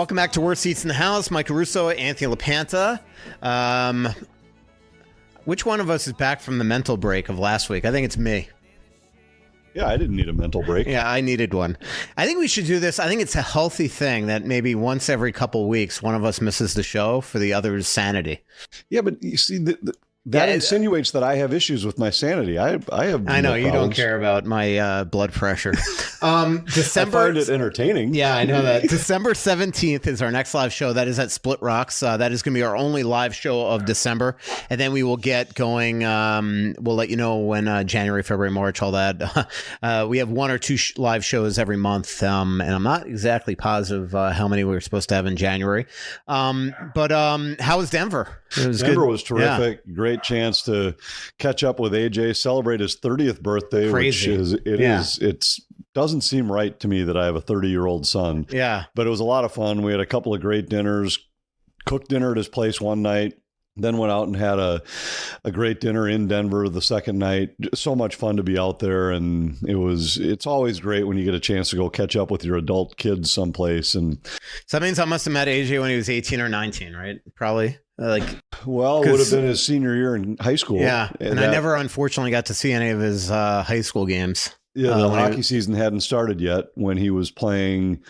Welcome back to Worst Seats in the House. Mike Russo, Anthony LaPanta. Which one of us is back from the mental break of last week? I think it's me. Yeah, I didn't need a mental break. Yeah, I needed one. I think we should do this. I think it's a healthy thing that maybe once every couple weeks, one of us misses the show for the other's sanity. Yeah, but you see, that insinuates that I have issues with my sanity. I have. I know you don't care about my blood pressure. December. I find it entertaining. Yeah, I know that. December 17th is our next live show. That is at Splitrocks. That is going to be our only live show of December, and then we will get going. We'll let you know when January, February, March, all that. We have one or two live shows every month, and I'm not exactly positive how many we were supposed to have in January. But how was Denver? It was Denver good. Was terrific. Yeah. Great chance to catch up with AJ, celebrate his 30th birthday. Crazy. It doesn't seem right to me that I have a 30-year-old son. Yeah. But it was a lot of fun. We had a couple of great dinners, cooked dinner at his place one night, then went out and had a great dinner in Denver the second night. So much fun to be out there. And it's always great when you get a chance to go catch up with your adult kids someplace. And so that means I must have met AJ when he was 18 or 19, right? Probably. Well, it would have been his senior year in high school. Yeah. And I never, unfortunately, got to see any of his high school games. Yeah, the hockey season hadn't started yet when he was playing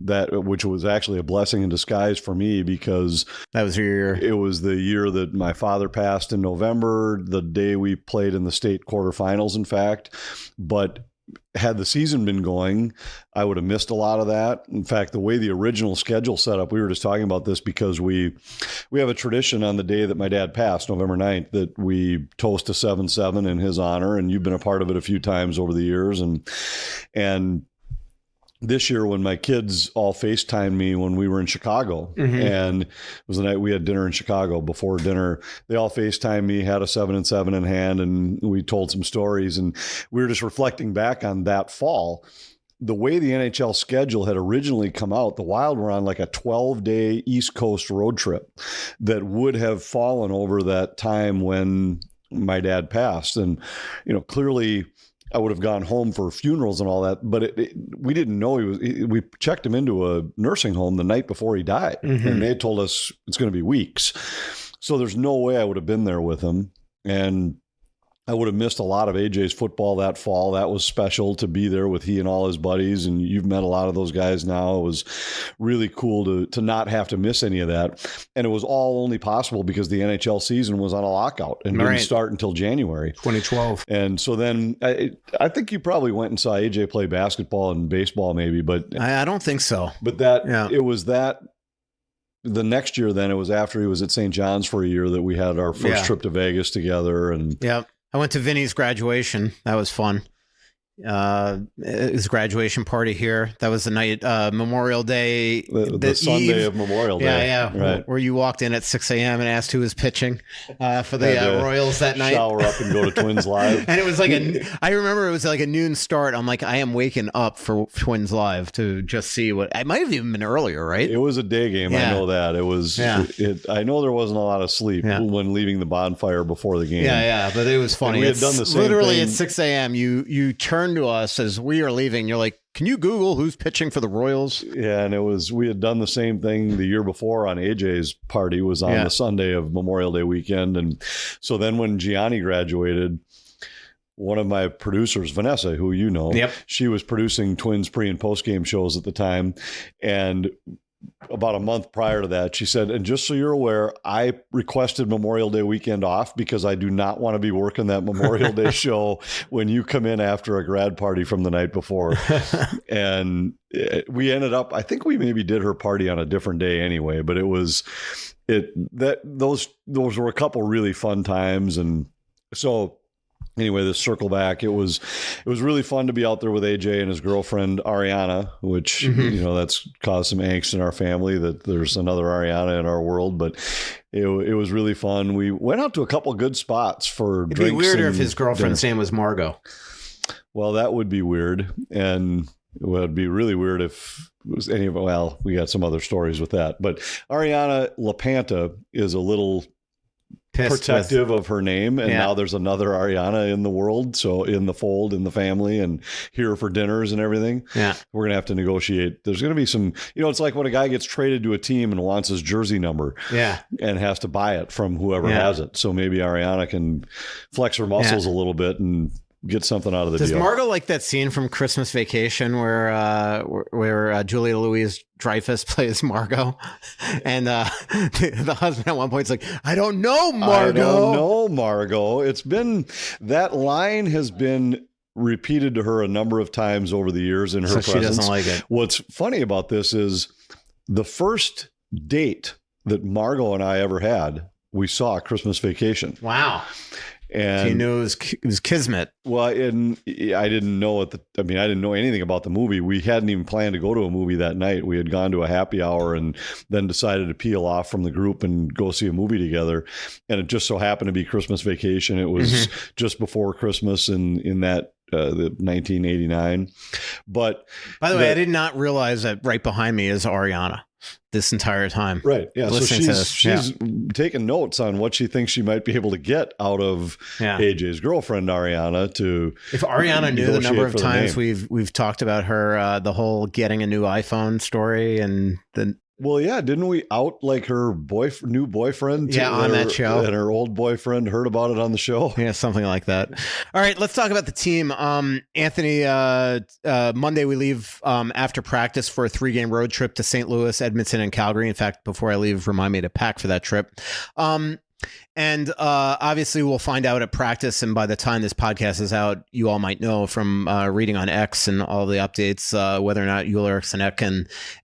that, which was actually a blessing in disguise for me because that was your year. It was the year that my father passed in November, the day we played in the state quarterfinals, in fact. But had the season been going, I would have missed a lot of that. In fact, the way the original schedule set up, we were just talking about this because we have a tradition on the day that my dad passed, November 9th, that we toast a 7-7 in his honor. And you've been a part of it a few times over the years. And this year when my kids all FaceTimed me when we were in Chicago, and it was the night we had dinner in Chicago. Before dinner, they all FaceTimed me, had a 7-7 in hand, and we told some stories. And we were just reflecting back on that fall. The way the NHL schedule had originally come out, the Wild were on like a 12-day East Coast road trip that would have fallen over that time when my dad passed. And, clearly I would have gone home for funerals and all that, but we didn't know we checked him into a nursing home the night before he died, and they told us it's going to be weeks. So there's no way I would have been there with him. And I would have missed a lot of AJ's football that fall. That was special to be there with he and all his buddies. And you've met a lot of those guys now. It was really cool to not have to miss any of that. And it was all only possible because the NHL season was on a lockout and didn't start until January 2012. And so then I think you probably went and saw AJ play basketball and baseball maybe, but I don't think so. But it was that. The next year, then it was after he was at St. John's for a year that we had our first trip to Vegas together. And I went to Vinny's graduation. That was fun. His graduation party here. That was the night, Memorial Day. The Sunday of Memorial Day. Yeah. Right. Where you walked in at 6 a.m. and asked who was pitching for the Royals that night. Shower up and go to Twins Live. And it was like I remember it was like a noon start. I'm like, I am waking up for Twins Live to just see what, it might have even been earlier, right? It was a day game. I know that. It was, I know there wasn't a lot of sleep when leaving the bonfire before the game. Yeah. But it was funny. And we had done the same literally thing. At 6 a.m. You turned to us as we are leaving. You're like, can you Google who's pitching for the Royals? Yeah, and we had done the same thing the year before on AJ's party was on the Sunday of Memorial Day weekend. And so then when Gianni graduated, one of my producers, Vanessa, who you know, she was producing Twins pre and post game shows at the time. And about a month prior to that, she said, and just so you're aware, I requested Memorial Day weekend off because I do not want to be working that Memorial Day show when you come in after a grad party from the night before. And we ended up, I think we maybe did her party on a different day anyway, but those were a couple really fun times. And so anyway, this circle back, it was really fun to be out there with AJ and his girlfriend, Ariana, which, that's caused some angst in our family that there's another Ariana in our world, but it was really fun. We went out to a couple of good spots for drinks. It'd be weirder if his girlfriend's name was Margot. Well, that would be weird. And it would be really weird if it was we got some other stories with that, but Ariana LaPanta is a little pissed protective of her name, and now there's another Ariana in the world, so in the fold, in the family, and here for dinners and everything. Yeah, we're gonna have to negotiate. There's gonna be some, it's like when a guy gets traded to a team and wants his jersey number, and has to buy it from whoever has it. So maybe Ariana can flex her muscles a little bit and get something out of the deal. Does Margot like that scene from Christmas Vacation where Julia Louis-Dreyfus plays Margot, and the husband at one point is like, "I don't know, Margot. I don't know, Margot." It's been, that line has been repeated to her a number of times over the years in her presence. She doesn't like it. What's funny about this is the first date that Margot and I ever had, we saw Christmas Vacation. Wow. And so you knew it was kismet. Well, and I didn't know I didn't know anything about the movie. We hadn't even planned to go to a movie that night. We had gone to a happy hour and then decided to peel off from the group and go see a movie together. And it just so happened to be Christmas Vacation. It was just before Christmas in that the 1989. But by the way, I did not realize that right behind me is Ariana this entire time. Right. Yeah. So she's taking notes on what she thinks she might be able to get out of AJ's girlfriend, Ariana, to, if Ariana knew the number of times we've talked about her, the whole getting a new iPhone story, and the, well, yeah, didn't we out like her new boyfriend? On that show, and her old boyfriend heard about it on the show. Yeah, something like that. All right, let's talk about the team. Anthony, Monday we leave after practice for a 3-game road trip to St. Louis, Edmonton, and Calgary. In fact, before I leave, remind me to pack for that trip. And obviously we'll find out at practice, and by the time this podcast is out, you all might know from reading on X and all the updates whether or not Joel Eriksson Ek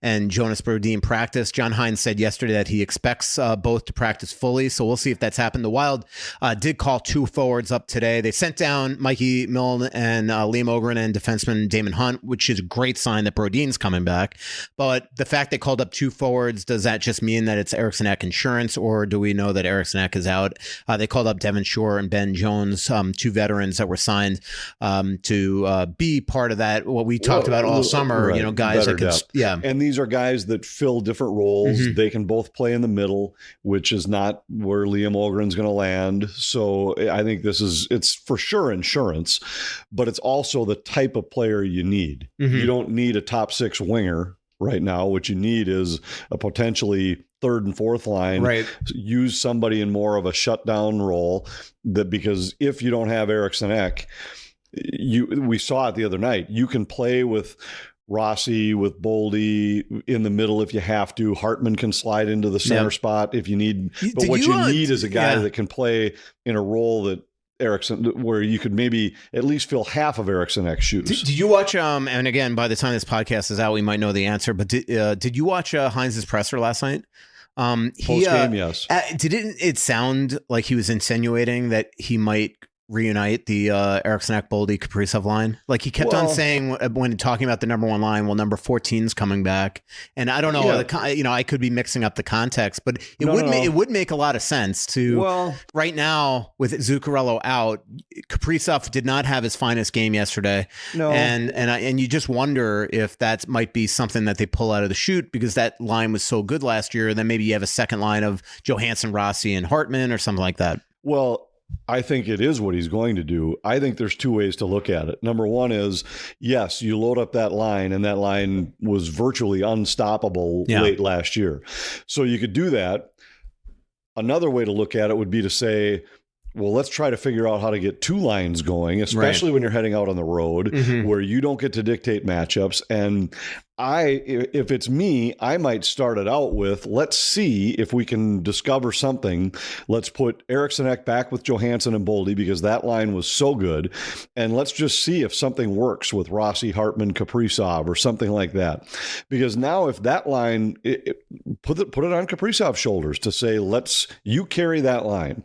and Jonas Brodin practice. John Hines said yesterday that he expects both to practice fully, so we'll see if that's happened. The Wild did call 2 forwards up today. They sent down Mikey Milne and Liam Ogren and defenseman Damon Hunt, which is a great sign that Brodin's coming back. But the fact they called up 2 forwards, does that just mean that it's Eriksson Ek insurance, or do we know that Eriksson Ek is out? They called up Devin Shore and Ben Jones, 2 veterans that were signed to be part of that. What we talked about all summer, right. Guys Better that could, And these are guys that fill different roles. They can both play in the middle, which is not where Liam Ogren's going to land. So I think it's for sure insurance, but it's also the type of player you need. You don't need a top 6 winger right now. What you need is a potentially 3rd and 4th line, right? Use somebody in more of a shutdown role, because if you don't have Eriksson Ek, we saw it the other night. You can play with Rossi, with Boldy in the middle if you have to. Hartman can slide into the center spot if you need. But what you need is a guy that can play in a role that Eriksson, where you could maybe at least fill half of Eriksson Ek's shoes. Did you watch? And again, by the time this podcast is out, we might know the answer. But did you watch Hines' presser last night? Post game, yes. Didn't it sound like he was insinuating that he might reunite the Eriksson Ek, Boldy, Kaprizov line? Like he kept on saying when talking about the number 1 line, well, number 14's coming back, and I don't know, I could be mixing up the context, but it would make a lot of sense to right now with Zuccarello out. Kaprizov did not have his finest game yesterday, and you just wonder if that might be something that they pull out of the chute, because that line was so good last year. Then maybe you have a second line of Johansson, Rossi, and Hartman or something like that. Well, I think it is what he's going to do. I think there's 2 ways to look at it. Number one is, yes, you load up that line, and that line was virtually unstoppable late last year. So you could do that. Another way to look at it would be to say, well, let's try to figure out how to get 2 lines going, especially when you're heading out on the road where you don't get to dictate matchups. And if it's me, I might start it out with, let's see if we can discover something. Let's put Eriksson Ek back with Johansson and Boldy, because that line was so good. And let's just see if something works with Rossi, Hartman, Kaprizov, or something like that. Because now if that line, put it on Kaprizov's shoulders to say, you carry that line.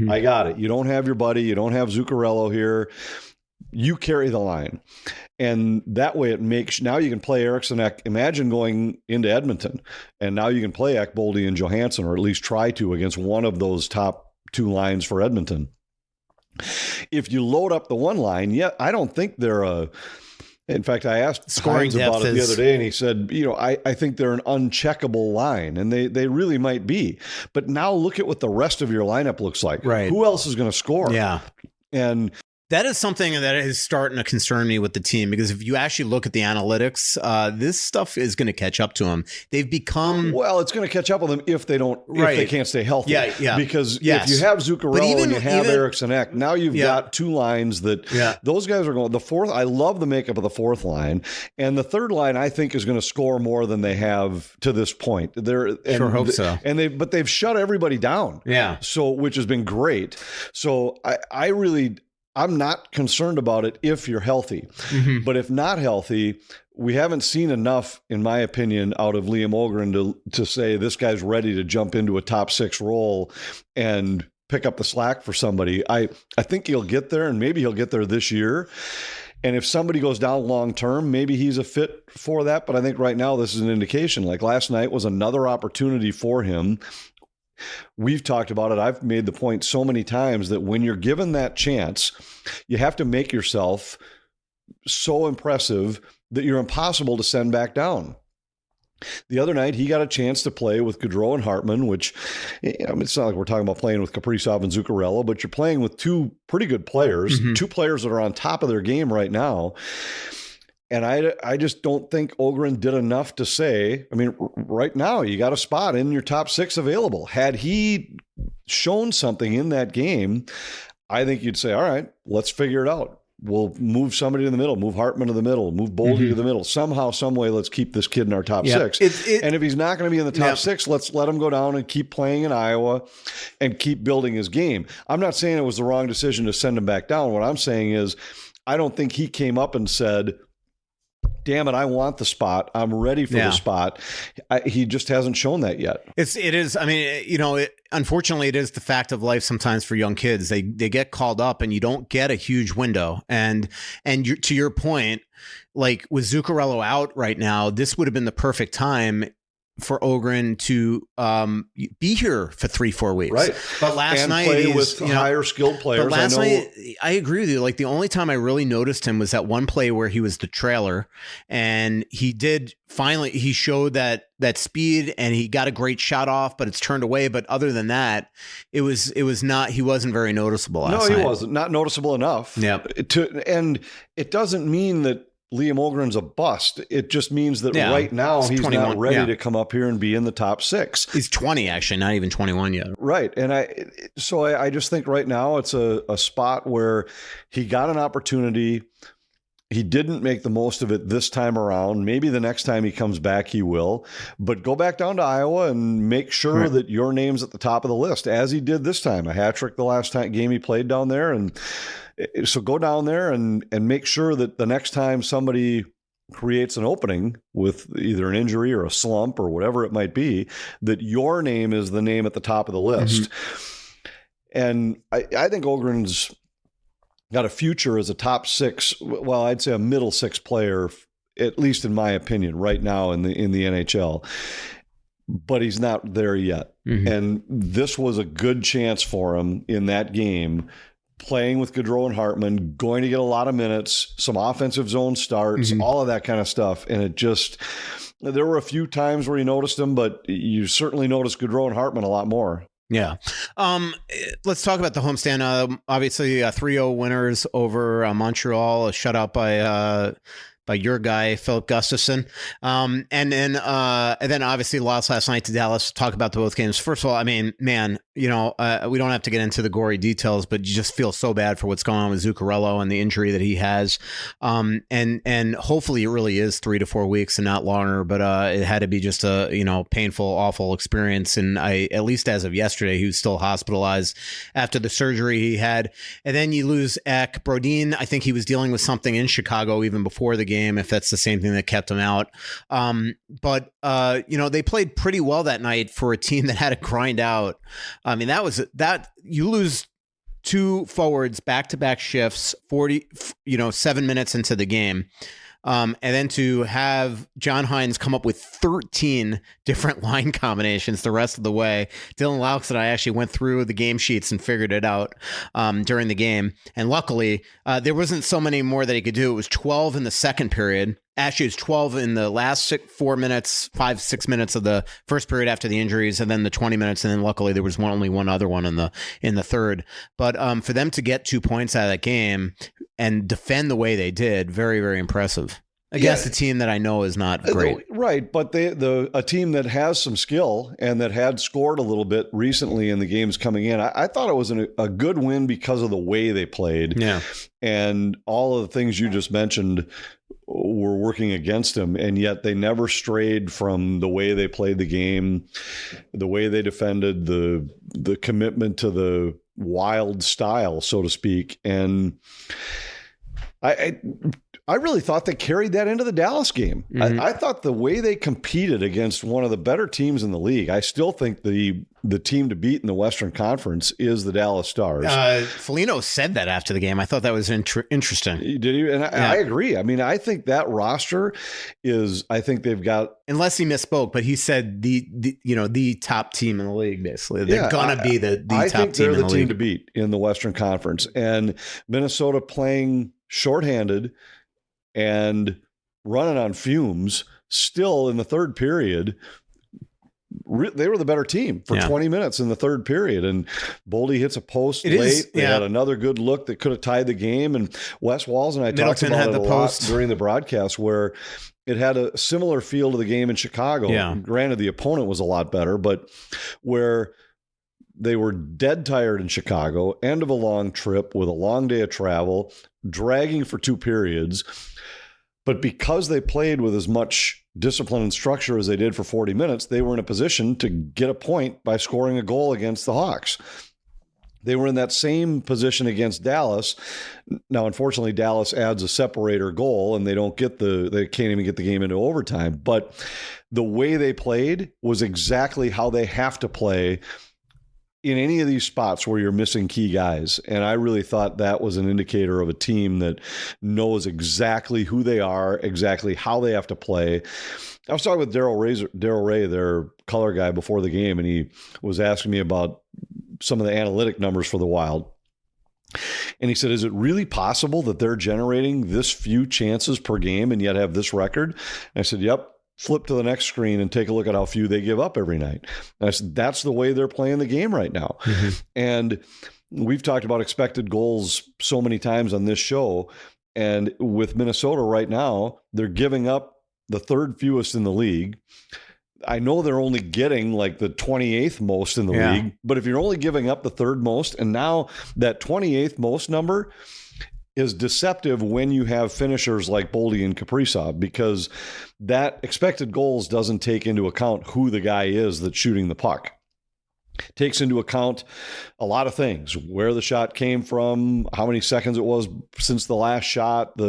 I got it. You don't have your buddy. You don't have Zuccarello here. You carry the line. And that way it makes, now you can play Eriksson Ek. Imagine going into Edmonton, and now you can play Ek, Boldy, and Johansson, or at least try to, against one of those top 2 lines for Edmonton. If you load up the 1 line, I don't think they're In fact, I asked Scoring Hines about depth it the is- other day, and he said, I think they're an uncheckable line, and they really might be. But now look at what the rest of your lineup looks like. Right. Who else is going to score? Yeah. And that is something that is starting to concern me with the team, because if you actually look at the analytics, this stuff is going to catch up to them. They've become well, it's going to catch up with them if they can't stay healthy. Yeah. Because Yes. if you have Zuccarello and you have Eriksson Ek, now you've Yeah. got two lines that those guys are going. The fourth, I love the makeup of the fourth line, and the third line I think is going to score more than they have to this point. Sure hope so. And they've shut everybody down. Yeah. So which has been great. So I'm not concerned about it if you're healthy. Mm-hmm. But if not healthy, we haven't seen enough, in my opinion, out of Liam Ogren to say this guy's ready to jump into a top six role and pick up the slack for somebody. I think he'll get there, and maybe he'll get there this year. And if somebody goes down long term, maybe he's a fit for that. But I think right now this is an indication. Like last night was another opportunity for him. We've talked about it. I've made the point so many times that when you're given that chance, you have to make yourself so impressive that you're impossible to send back down. The other night, he got a chance to play with Gaudreau and Hartman, which it's not like we're talking about playing with Kaprizov and Zuccarello, but you're playing with two pretty good players, two players that are on top of their game right now. And I just don't think Ogren did enough to say, I mean, right now you got a spot in your top six available. Had he shown something in that game, I think you'd say, all right, let's figure it out. We'll move somebody in the middle, move Hartman to the middle, move Boldy to the middle. Somehow, some way, let's keep this kid in our top six. And if he's not going to be in the top six, let's let him go down and keep playing in Iowa and keep building his game. I'm not saying it was the wrong decision to send him back down. What I'm saying is I don't think he came up and said, damn it, I want the spot. I'm ready for the spot. He just hasn't shown that yet. It is. I mean, unfortunately, it is the fact of life sometimes for young kids. They get called up and you don't get a huge window. And to your point, like with Zuccarello out right now, this would have been the perfect time for Ogren to be here for 3-4 weeks. Right. But last night play with higher skilled players. But last night, I agree with you. Like the only time I really noticed him was that one play where he was the trailer, and he showed that speed, and he got a great shot off, but it's turned away. But other than that, he wasn't very noticeable last night. No, he wasn't. Not noticeable enough. Yep. And it doesn't mean that Liam Ogren's a bust. It just means that right now he's 21, not ready to come up here and be in the top six. He's 20, actually, not even 21 yet. Right. And I just think right now it's a spot where he got an opportunity. He didn't make the most of it this time around. Maybe the next time he comes back, he will. But go back down to Iowa and make sure that your name's at the top of the list, as he did this time. A hat trick the last game he played down there. And so go down there and make sure that the next time somebody creates an opening with either an injury or a slump or whatever it might be, that your name is the name at the top of the list. And I think Ogren's got a future as a top six, well, I'd say a middle six player, at least in my opinion, right now in the NHL. But he's not there yet. And this was a good chance for him in that game, playing with Gaudreau and Hartman, going to get a lot of minutes, some offensive zone starts, all of that kind of stuff. And there were a few times where you noticed him, but you certainly noticed Gaudreau and Hartman a lot more. Yeah. Let's talk about the homestand. Obviously, 3-0 winners over Montreal, a shutout by your guy, Philip Gustafson. And then obviously lost last night to Dallas. Talk about both games. First of all, I mean, man, we don't have to get into the gory details, but you just feel so bad for what's going on with Zuccarello and the injury that he has. And hopefully it really is 3 to 4 weeks and not longer, but it had to be just a, painful, awful experience. And at least as of yesterday, he was still hospitalized after the surgery he had. And then you lose Ek. Brodin, I think he was dealing with something in Chicago even before the game, if that's the same thing that kept him out. But they played pretty well that night for a team that had to grind out. I mean, that you lose two forwards back-to-back shifts, 7 minutes into the game. And then to have John Hines come up with 13 different line combinations the rest of the way. Dylan Laux and I actually went through the game sheets and figured it out during the game. And luckily, there wasn't so many more that he could do. It was 12 in the second period. Actually, it's 12 in the last 6 minutes of the first period after the injuries, and then the 20 minutes, and then luckily there was only one other one in the third. But for them to get 2 points out of that game and defend the way they did, very, very impressive. Against a team that I know is not great. Right, but a team that has some skill and that had scored a little bit recently in the games coming in. I thought it was a good win because of the way they played. Yeah. And all of the things you just mentioned were working against them, and yet they never strayed from the way they played the game, the way they defended, the commitment to the wild style, so to speak. And I really thought they carried that into the Dallas game. Mm-hmm. I thought the way they competed against one of the better teams in the league, I still think the team to beat in the Western Conference is the Dallas Stars. Foligno said that after the game. I thought that was interesting. Did he? And I agree. I mean, I think that roster is, I think they've got... Unless he misspoke, but he said the top team in the league, basically. They're going to be the top team in the league. I think they're the team to beat in the Western Conference. And Minnesota playing shorthanded and running on fumes still in the third period. They were the better team for 20 minutes in the third period. And Boldy hits a post late. They had another good look that could have tied the game. And Wes Walls and I talked about it a lot during the broadcast, where it had a similar feel to the game in Chicago. Yeah. Granted, the opponent was a lot better, but where they were dead tired in Chicago, end of a long trip with a long day of travel, dragging for 2 periods. But because they played with as much discipline and structure as they did for 40 minutes, they were in a position to get a point by scoring a goal against the Hawks. They were in that same position against Dallas. Now, unfortunately, Dallas adds a separator goal, and they can't even get the game into overtime. But the way they played was exactly how they have to play in any of these spots where you're missing key guys. And I really thought that was an indicator of a team that knows exactly who they are, exactly how they have to play. I was talking with Daryl Ray, their color guy, before the game, and he was asking me about some of the analytic numbers for the Wild. And he said, is it really possible that they're generating this few chances per game and yet have this record? And I said, yep. Flip to the next screen and take a look at how few they give up every night. And I said, that's the way they're playing the game right now. Mm-hmm. And we've talked about expected goals so many times on this show. And with Minnesota right now, they're giving up the third fewest in the league. I know they're only getting like the 28th most in the league, but if you're only giving up the third most, and now that 28th most number is deceptive when you have finishers like Boldy and Kaprizov, because that expected goals doesn't take into account who the guy is that's shooting the puck. Takes into account a lot of things: where the shot came from, how many seconds it was since the last shot,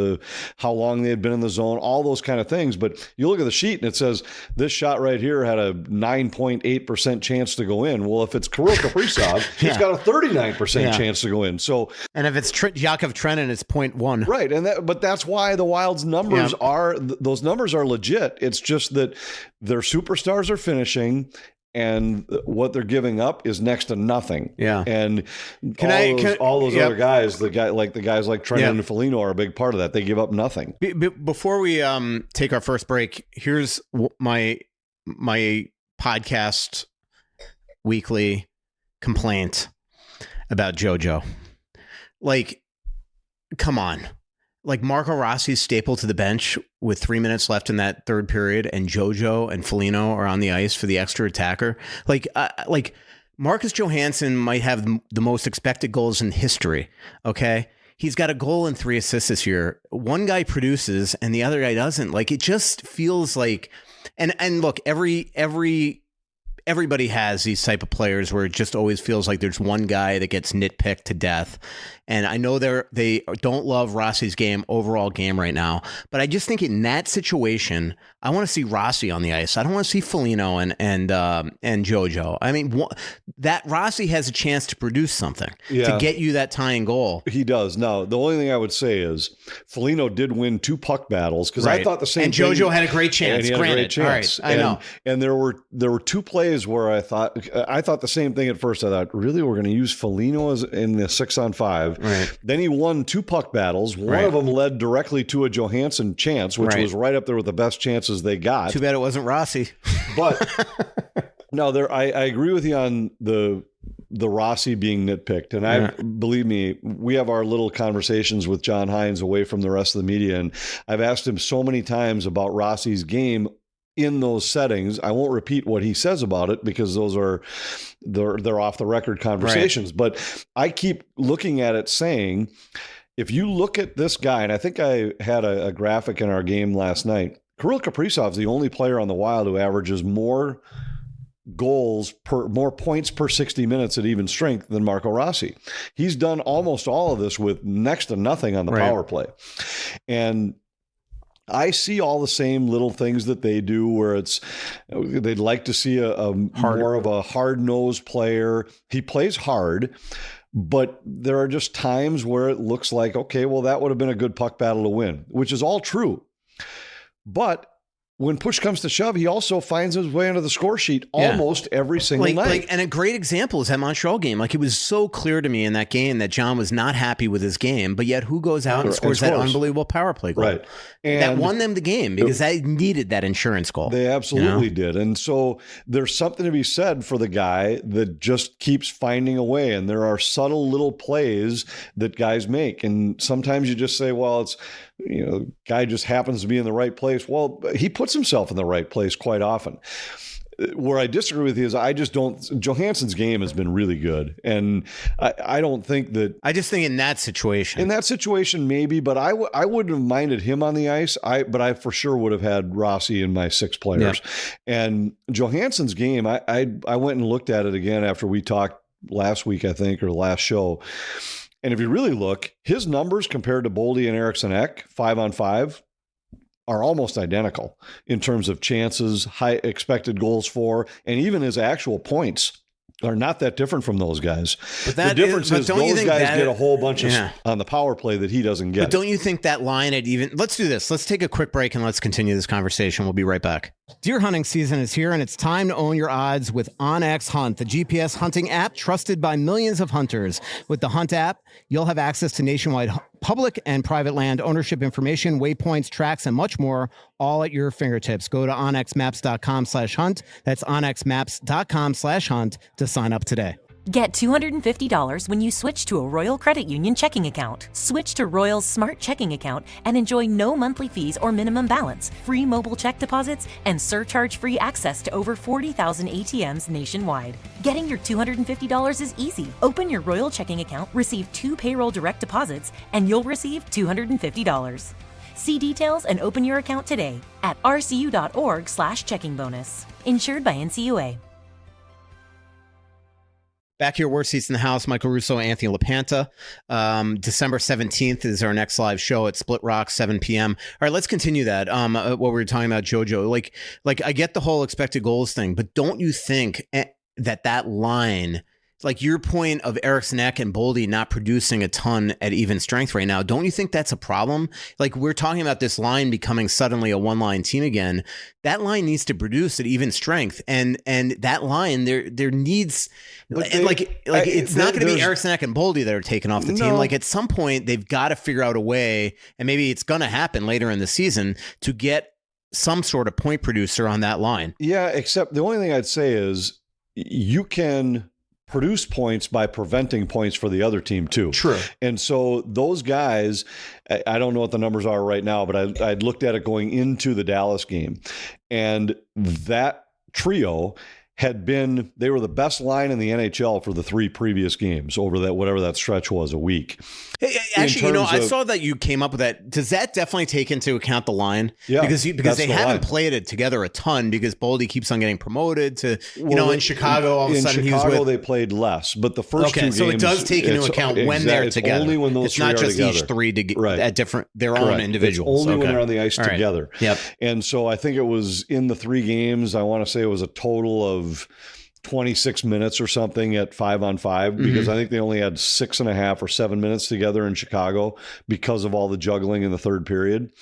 how long they had been in the zone, all those kind of things. But you look at the sheet and it says this shot right here had a 9.8% chance to go in. Well, if it's Kirill Kaprizov, he's got a 39% chance to go in. So, and if it's Yakov Trenin, it's 0.1. Right, but that's why the Wild's numbers are those numbers are legit. It's just that their superstars are finishing, and what they're giving up is next to nothing. Yeah. And all those other guys, the guys like Trent and Foligno are a big part of that. They give up nothing. Before we take our first break, here's my podcast weekly complaint about JoJo. Like, come on. Like, Marco Rossi's stapled to the bench with 3 minutes left in that third period, and JoJo and Foligno are on the ice for the extra attacker. Like Marcus Johansson might have the most expected goals in history. Okay, he's got a goal and 3 assists this year. One guy produces and the other guy doesn't. Like, it just feels like, and look, every everybody has these type of players where it just always feels like there's one guy that gets nitpicked to death. And I know they don't love Rossi's overall game right now, but I just think in that situation, I want to see Rossi on the ice. I don't want to see Foligno and JoJo. I mean, that Rossi has a chance to produce something to get you that tying goal. He does. Now, the only thing I would say is Foligno did win 2 puck battles because I thought the same and thing. JoJo had a great chance. Granted. All right, I know. And there were 2 plays where I thought the same thing at first. I thought, really, we're going to use Foligno in the 6-on-5. Right. Then he won 2 puck battles. One of them led directly to a Johansson chance, which was right up there with the best chances they got. Too bad it wasn't Rossi. But no, I agree with you on the Rossi being nitpicked. And believe me, we have our little conversations with John Hines away from the rest of the media. And I've asked him so many times about Rossi's game in those settings. I won't repeat what he says about it because they're off the record conversations. Right. But I keep looking at it saying, if you look at this guy, and I think I had a graphic in our game last night, Kirill Kaprizov's the only player on the Wild who averages more points per 60 minutes at even strength than Marco Rossi. He's done almost all of this with next to nothing on the power play. And I see all the same little things that they do where they'd like to see more of a hard-nosed player. He plays hard, but there are just times where it looks like, okay, well, that would have been a good puck battle to win, which is all true. But when push comes to shove, he also finds his way into the score sheet almost every single night. And a great example is that Montreal game. Like, it was so clear to me in that game that John was not happy with his game, but yet who goes out and scores that unbelievable power play goal? Right. And that won them the game because they needed that insurance goal. They absolutely did. And so there's something to be said for the guy that just keeps finding a way. And there are subtle little plays that guys make. And sometimes you just say, well, it's, guy just happens to be in the right place. Well, he puts himself in the right place quite often. Where I disagree with you is I just don't. Johansson's game has been really good, and I don't think that. I just think in that situation, maybe, but I wouldn't have minded him on the ice. But I for sure would have had Rossi in my 6 players, and Johansson's game. I went and looked at it again after we talked last week, I think, or last show. And if you really look, his numbers compared to Boldy and Eriksson Ek 5-on-5 are almost identical in terms of chances, high expected goals for, and even his actual points are not that different from those guys. But the difference is those guys get a whole bunch on the power play that he doesn't get. But don't you think that line let's do this. Let's take a quick break and let's continue this conversation. We'll be right back. Deer hunting season is here, and it's time to own your odds with OnX Hunt, the GPS hunting app trusted by millions of hunters. With the Hunt app, you'll have access to nationwide public and private land ownership information, waypoints, tracks, and much more, all at your fingertips. Go to onxmaps.com/hunt. That's onxmaps.com/hunt to sign up today. Get $250 when you switch to a Royal Credit Union checking account. Switch to Royal's Smart Checking account and enjoy no monthly fees or minimum balance, free mobile check deposits, and surcharge-free access to over 40,000 ATMs nationwide. Getting your $250 is easy. Open your Royal Checking account, receive 2 payroll direct deposits, and you'll receive $250. See details and open your account today at rcu.org/checkingbonus. Insured by NCUA. Back here, Worst Seats in the House, Michael Russo, Anthony LaPanta. December 17th is our next live show at Splitrocks, 7 p.m. All right, let's continue that. What we were talking about, JoJo. Like I get the whole expected goals thing, but don't you think that line, like your point of Eriksson Ek and Boldy not producing a ton at even strength right now, don't you think that's a problem? Like, we're talking about this line becoming suddenly a one-line team again. That line needs to produce at even strength, and that line there needs it's not going to be Eriksson Ek and Boldy that are taken off the team. Like, at some point they've got to figure out a way, and maybe it's going to happen later in the season, to get some sort of point producer on that line. Yeah, except the only thing I'd say is you can produce points by preventing points for the other team too. True. And so those guys, I don't know what the numbers are right now, but I'd looked at it going into the Dallas game, and that trio they were the best line in the NHL for the 3 previous games over that, whatever that stretch was, a week. Hey, actually, I saw that you came up with that. Does that definitely take into account the line? Yeah, because they haven't played it together a ton because Boldy keeps on getting promoted to, in Chicago, all of a sudden in Chicago, he was they played less, but the first 2 games. So it does take into account when they're together. Only when those it's three not just together. each 3 at different, their Correct. own individuals. It's only when they're on the ice together. Yep. And so I think it was in the 3 games, I want to say it was a total of 26 minutes or something at 5-on-5, because I think they only had 6.5 or 7 minutes together in Chicago because of all the juggling in the third period.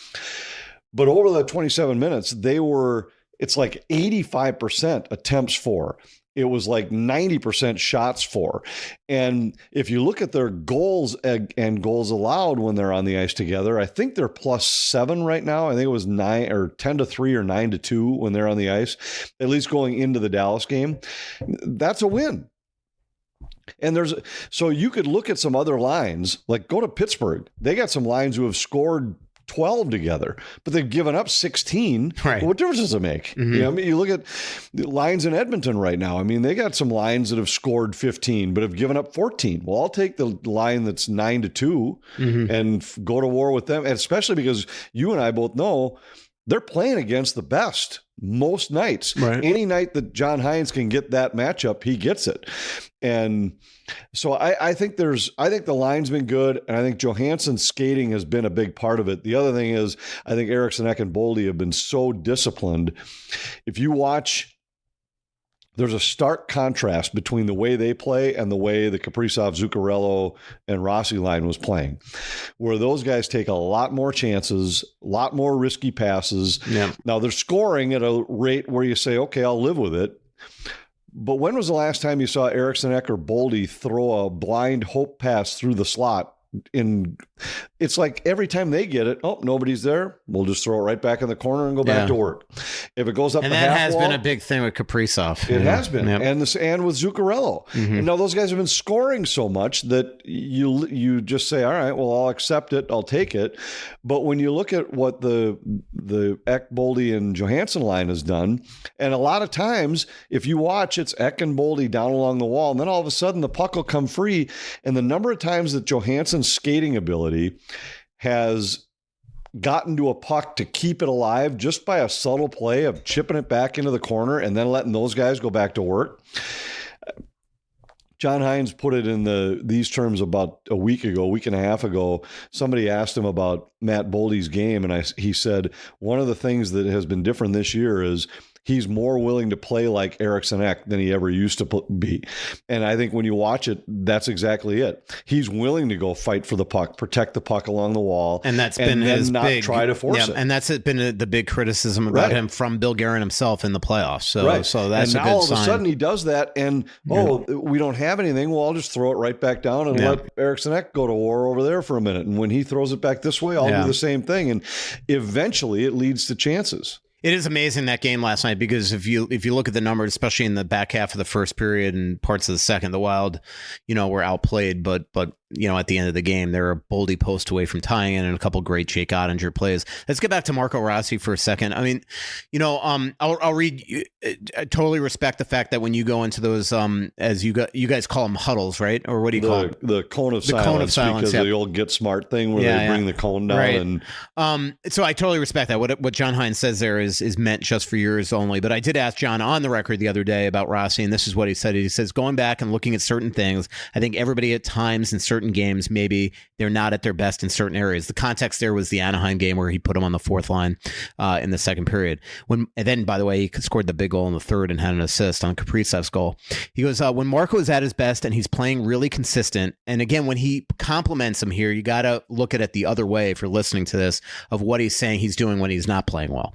But over the 27 minutes, it's like 85% attempts for. It was like 90% shots for. And if you look at their goals and goals allowed when they're on the ice together, I think they're +7 right now. I think it was 9 or 10-3 or 9-2 when they're on the ice, at least going into the Dallas game. That's a win. And so you could look at some other lines, like go to Pittsburgh. They got some lines who have scored 12 together, but they've given up 16. Right. What difference does it make? You look at the lines in Edmonton right now. I mean, they got some lines that have scored 15, but have given up 14. Well, I'll take the line that's 9-2 and go to war with them, and especially because you and I both know they're playing against the best most nights. Right. Any night that John Hines can get that matchup, he gets it. And so I think the line's been good, and I think Johansson's skating has been a big part of it. The other thing is, I think Eriksson Ek and Boldy have been so disciplined. If you watch, there's a stark contrast between the way they play and the way the Kaprizov, Zuccarello, and Rossi line was playing, where those guys take a lot more chances, a lot more risky passes. Yeah. Now they're scoring at a rate where you say, okay, I'll live with it. But when was the last time you saw Eriksson Ek or Boldy throw a blind hope pass through the slot? It's like every time they get it, nobody's there, we'll just throw it right back in the corner and go back to work. If it goes up and the that half has wall, been a big thing with Kaprizov. it has been, Yep. and with Zuccarello. And now those guys have been scoring so much that you just say, all right, well, I'll accept it, I'll take it. But when you look at what the Ek, Boldy, and Johansson line has done, and a lot of times if you watch, it's Ek and Boldy down along the wall, and then all of a sudden the puck will come free, and the number of times that Johansson's skating ability has gotten to a puck to keep it alive just by a subtle play of chipping it back into the corner and then letting those guys go back to work. John Hines put it in these terms about a week and a half ago. Somebody asked him about Matt Boldy's game, and he said, one of the things that has been different this year is he's more willing to play like Eriksson Ek than he ever used to be. And I think when you watch it, that's exactly it. He's willing to go fight for the puck, protect the puck along the wall, and that's been his not big, try to force it. And that's been the big criticism about him from Bill Guerin himself in the playoffs. So that's and a now good sign. all of a sudden he does that, and we don't have anything. Well, I'll just throw it right back down and let Eriksson Ek go to war over there for a minute. And when he throws it back this way, I'll do the same thing. And eventually it leads to chances. It is amazing, that game last night, because if you look at the numbers, especially in the back half of the first period and parts of the second, the Wild, were outplayed, but at the end of the game, they're a Boldy post away from tying in and a couple great Jake Ottinger plays. Let's get back to Marco Rossi for a second. I mean, I'll read. I totally respect the fact that when you go into those, as you guys call them huddles, right? Or what do you call them? The cone of silence, because of the old Get Smart thing where they bring the cone down. Right. And so I totally respect that. What John Hines says there is meant just for yours only. But I did ask John on the record the other day about Rossi, and this is what he said. He says, going back and looking at certain things, I think everybody at times in certain games, maybe they're not at their best in certain areas. The context there was the Anaheim game where he put him on the fourth line in the second period. And then, by the way, he scored the big goal in the third and had an assist on Kaprizov's goal. He goes, when Marco is at his best and he's playing really consistent, and again, when he compliments him here, you got to look at it the other way if you're listening to this, of what he's saying he's doing when he's not playing well.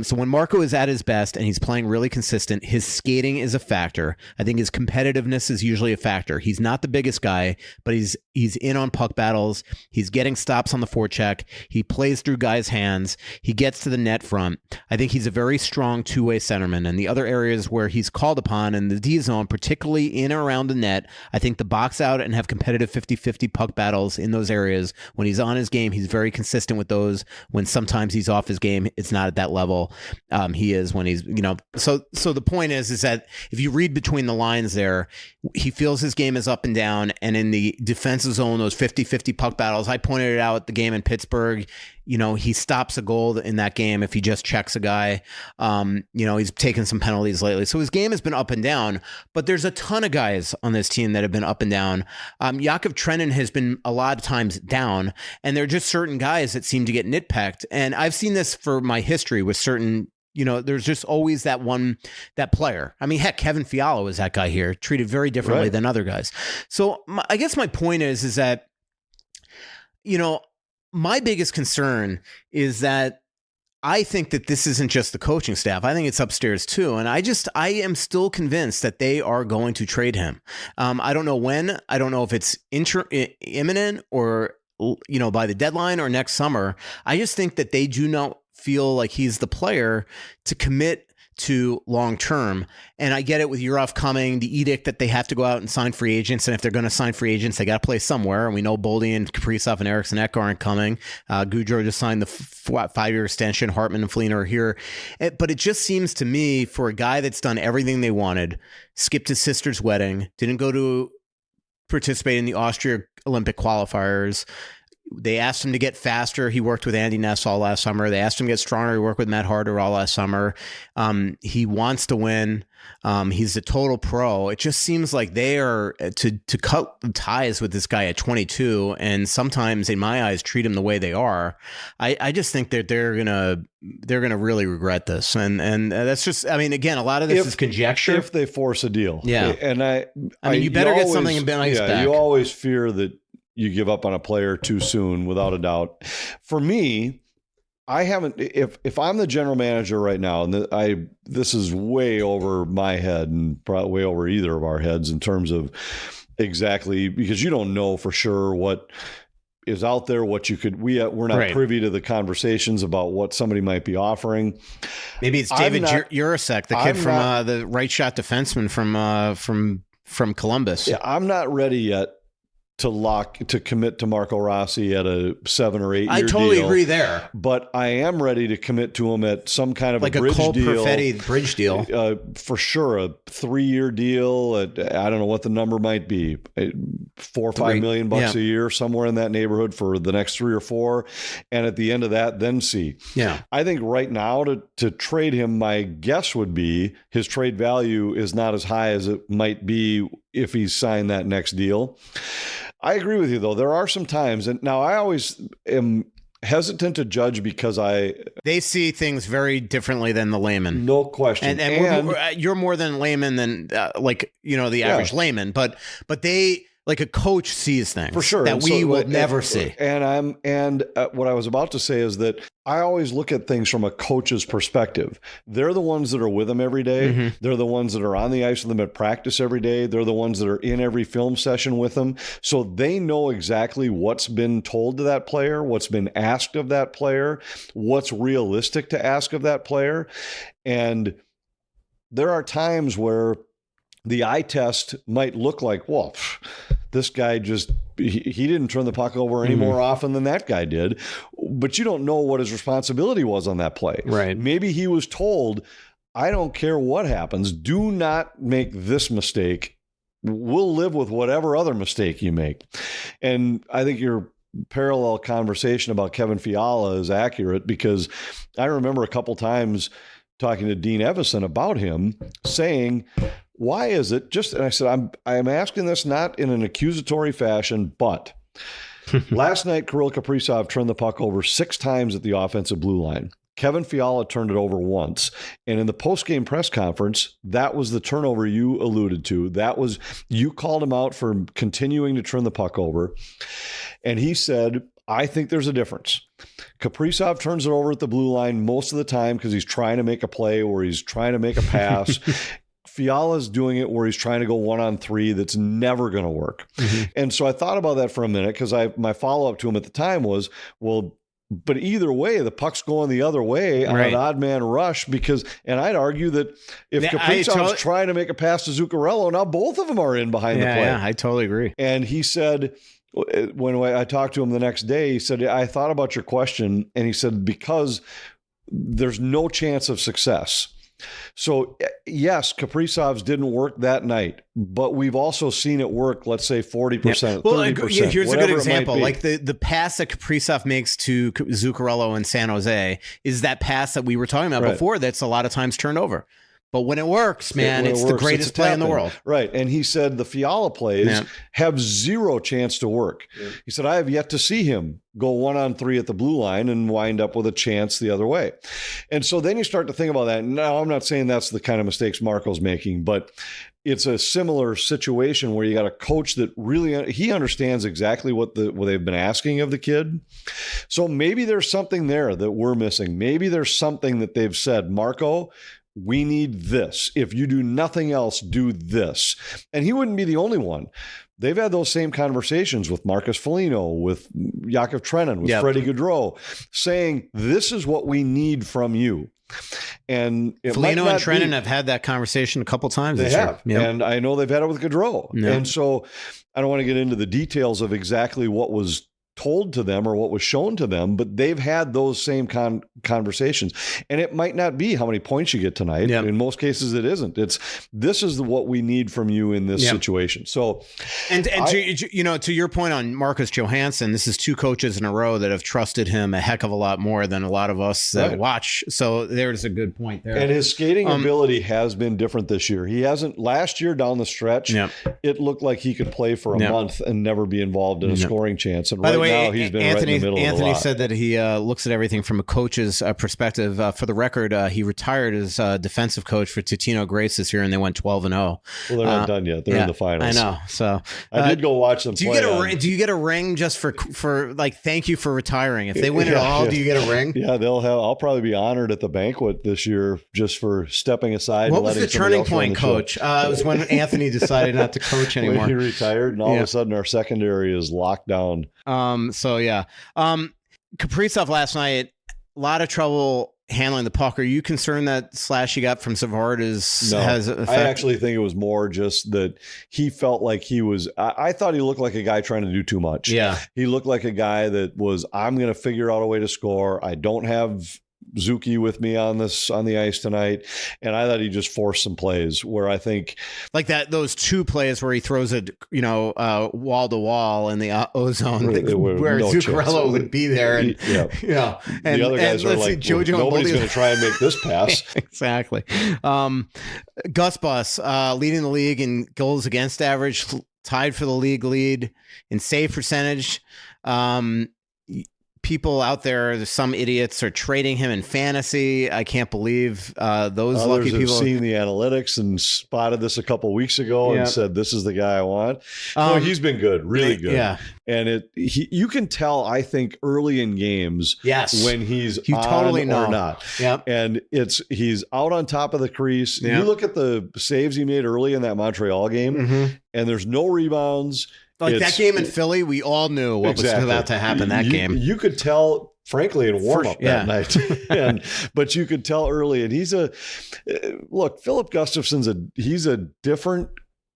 So when Marco is at his best and he's playing really consistent, his skating is a factor. I think his competitiveness is usually a factor. He's not the biggest guy, but He's in on puck battles. He's getting stops on the forecheck. He plays through guys' hands. He gets to the net front. I think he's a very strong two-way centerman. And the other areas where he's called upon in the D zone, particularly in and around the net, I think the box out and have competitive 50-50 puck battles in those areas. When he's on his game, he's very consistent with those. When sometimes he's off his game, it's not at that level. He is when he's, so the point is that if you read between the lines there, he feels his game is up and down, and in the defensive zone, those 50-50 puck battles, I pointed it out at the game in Pittsburgh, he stops a goal in that game if he just checks a guy. He's taken some penalties lately. So his game has been up and down, but there's a ton of guys on this team that have been up and down. Yakov Trenin has been a lot of times down, and there are just certain guys that seem to get nitpicked. And I've seen this for my history with certain, there's just always that player. I mean, heck, Kevin Fiala was that guy here, treated very differently than other guys. So I guess my point is that, my biggest concern is that I think that this isn't just the coaching staff. I think it's upstairs too. And I am still convinced that they are going to trade him. I don't know when. I don't know if it's imminent or, by the deadline or next summer. I just think that they do not feel like he's the player to commit to long term. And I get it with Urov coming, the edict that they have to go out and sign free agents. And if they're going to sign free agents, they got to play somewhere. And we know Boldy and Kaprizov and Eriksson Ek aren't coming. Goudreau just signed the 5-year extension. Hartman and Fleener are here. But it just seems to me, for a guy that's done everything they wanted, skipped his sister's wedding, didn't go to participate in the Austria Olympic qualifiers. They asked him to get faster. He worked with Andy Ness all last summer. They asked him to get stronger. He worked with Matt Harder all last summer. He wants to win. He's a total pro. It just seems like they are to cut ties with this guy at 22, and sometimes, in my eyes, treat him the way they are. I just think that they're gonna really regret this, and that's just. I mean, again, a lot of this is conjecture. If they force a deal, yeah, and I mean, you better get something nice back. You always fear that you give up on a player too soon, without a doubt. For me, I haven't. If I'm the general manager right now, and this is way over my head and probably way over either of our heads in terms of exactly, because you don't know for sure what is out there, what you could. We're not privy to the conversations about what somebody might be offering. Maybe it's David Jurasek, the kid from the right shot defenseman from Columbus. Yeah, I'm not ready yet to commit to Marco Rossi at a 7 or 8 year deal. I totally agree there. But I am ready to commit to him at some kind of like a bridge Cole deal. Perfetti bridge deal. For sure, a 3-year deal. I don't know what the number might be. $4 or $5 million a year, somewhere in that neighborhood for the next 3 or 4. And at the end of that, then see. Yeah. I think right now to trade him, my guess would be his trade value is not as high as it might be if he's signed that next deal. I agree with you, though. There are some times, and now I always am hesitant to judge because they see things very differently than the layman. No question. And you're more than layman than the average layman, but they, like a coach, sees things for sure that we will never see. And what I was about to say is that I always look at things from a coach's perspective. They're the ones that are with them every day. Mm-hmm. They're the ones that are on the ice with them at practice every day. They're the ones that are in every film session with them. So they know exactly what's been told to that player, what's been asked of that player, what's realistic to ask of that player. And there are times where the eye test might look like, well, this guy he didn't turn the puck over any more often than that guy did. But you don't know what his responsibility was on that play. Right. Maybe he was told, I don't care what happens. Do not make this mistake. We'll live with whatever other mistake you make. And I think your parallel conversation about Kevin Fiala is accurate, because I remember a couple times talking to Dean Evison about him saying, why is it just, and I said, I'm asking this not in an accusatory fashion, but last night, Kirill Kaprizov turned the puck over 6 times at the offensive blue line. Kevin Fiala turned it over once. And in the post-game press conference, that was the turnover you alluded to. That was, you called him out for continuing to turn the puck over. And he said, I think there's a difference. Kaprizov turns it over at the blue line most of the time because he's trying to make a play or he's trying to make a pass. Fiala's doing it where he's trying to go 1-on-3. That's never going to work. And so I thought about that for a minute because my follow-up to him at the time was, well, but either way, the puck's going the other way on an odd man rush and I'd argue that if Kaprizov's trying to make a pass to Zuccarello, now both of them are in behind the play. Yeah, I totally agree. And he said, when I talked to him the next day, he said, I thought about your question. And he said, because there's no chance of success. So yes, Kaprizov's didn't work that night, but we've also seen it work, let's say 40%, well, 30%. Here's a good example. Like the pass that Kaprizov makes to Zuccarello in San Jose is that pass that we were talking about before that's a lot of times turned over. But when it works, man, it's the greatest play in the world. Right. And he said the Fiala plays have zero chance to work. Yeah. He said, I have yet to see him go 1-on-3 at the blue line and wind up with a chance the other way. And so then you start to think about that. Now, I'm not saying that's the kind of mistakes Marco's making, but it's a similar situation where you got a coach that really, he understands exactly what they've been asking of the kid. So maybe there's something there that we're missing. Maybe there's something that they've said, Marco, we need this. If you do nothing else, do this. And he wouldn't be the only one. They've had those same conversations with Marcus Foligno, with Yakov Trenin, with Freddie Gaudreau, saying, this is what we need from you. And Foligno and Trenin have had that conversation a couple times this year. And I know they've had it with Gaudreau. And so I don't want to get into the details of exactly what was told to them or what was shown to them, but they've had those same conversations. And it might not be how many points you get tonight. In most cases, it isn't. This is what we need from you in this situation. So, to your point on Marcus Johansson, this is two coaches in a row that have trusted him a heck of a lot more than a lot of us that watch. So there's a good point there. And his skating ability has been different this year. He hasn't, last year down the stretch, it looked like he could play for a month and never be involved in a scoring chance. And now he's been right in the middle of a lot. Said that he looks at everything from a coach's perspective. For the record, he retired as defensive coach for Totino Grace this year, and they went 12-0. Well, they're not done yet. They're in the finals. I know. So I did go watch them play. Do you get a ring just for like thank you for retiring? If they win it all, do you get a ring? Yeah, they'll have. I'll probably be honored at the banquet this year just for stepping aside. What was the turning point, Coach? It was when Anthony decided not to coach anymore. When he retired, and all of a sudden our secondary is locked down. Kaprizov last night, a lot of trouble handling the puck. Are you concerned that slash he got from Savard has effect? I actually think it was more just that he felt like he was, I thought he looked like a guy trying to do too much. Yeah. He looked like a guy that was, I'm going to figure out a way to score. I don't have Zuki with me on the ice tonight, and I thought he just forced some plays where I think like those two plays where he throws it, wall to wall in the ozone, where Zuccarello would be there, and and the other guys are like, nobody's going to try and make this pass. Exactly. Gus Bus leading the league in goals against average, tied for the league lead in save percentage. People out there, some idiots are trading him in fantasy. I can't believe those Others lucky have people. Seen the analytics and spotted this a couple weeks ago and said, "This is the guy I want." No, he's been good, really good. Yeah, and you can tell. I think early in games, when he's totally on know or not. Yep. And he's out on top of the crease. Yep. You look at the saves he made early in that Montreal game, and there's no rebounds. Like that game in Philly, we all knew what was about to happen that game. You could tell, frankly, in warm-up that night. But you could tell early. And look, Philip Gustafson's he's a different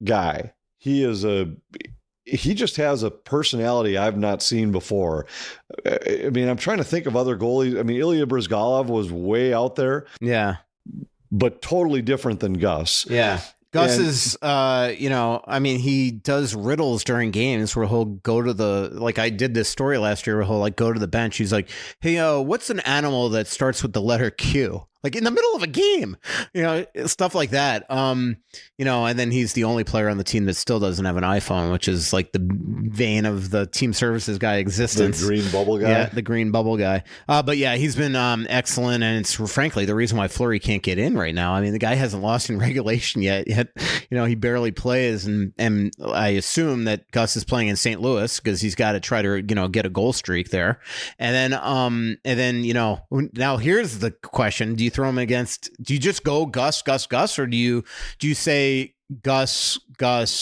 guy. He just has a personality I've not seen before. I mean, I'm trying to think of other goalies. I mean, Ilya Bryzgalov was way out there. Yeah. But totally different than Gus. Yeah. Gus is, he does riddles during games where he'll go to I did this story last year where he'll go to the bench. He's like, hey, what's an animal that starts with the letter Q? Like in the middle of a game, stuff like that. And then he's the only player on the team that still doesn't have an iPhone, which is like the vein of the team services guy existence. The green bubble guy. Yeah, the green bubble guy. But yeah, he's been excellent. And it's frankly the reason why Fleury can't get in right now. I mean, the guy hasn't lost in regulation yet. He barely plays. And I assume that Gus is playing in St. Louis because he's got to try to, get a goal streak there. And then, now here's the question. Do you you throw him against? Do you just go Gus, or do you say Gus,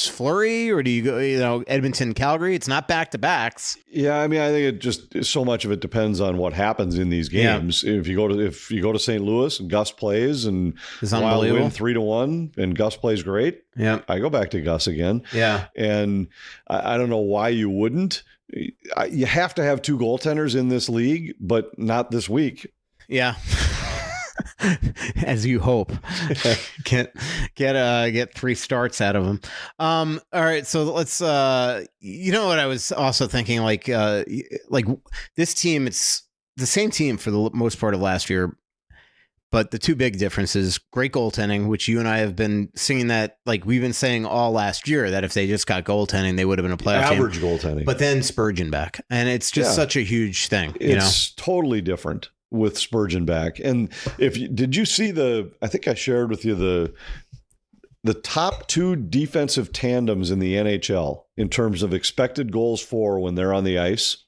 Fleury, or do you go Edmonton, Calgary? It's not back to backs. Yeah, I mean, I think it just so much of it depends on what happens in these games. Yeah. If you go to St. Louis and Gus plays and Wild win 3-1 and Gus plays great, yeah, I go back to Gus again. Yeah, and I don't know why you wouldn't. You have to have 2 goaltenders in this league, but not this week. Yeah. As you hope. get 3 starts out of him. All right, so let's you know what I was also thinking, like this team, it's the same team for the most part of last year, but the 2 big differences: great goaltending, which you and I have been singing that, like we've been saying all last year, that if they just got goaltending, they would have been a playoff average team. Goaltending. But then Spurgeon back, and it's just such a huge thing. It's totally different with Spurgeon back. And did you see I think I shared with you the top 2 defensive tandems in the NHL in terms of expected goals for when they're on the ice?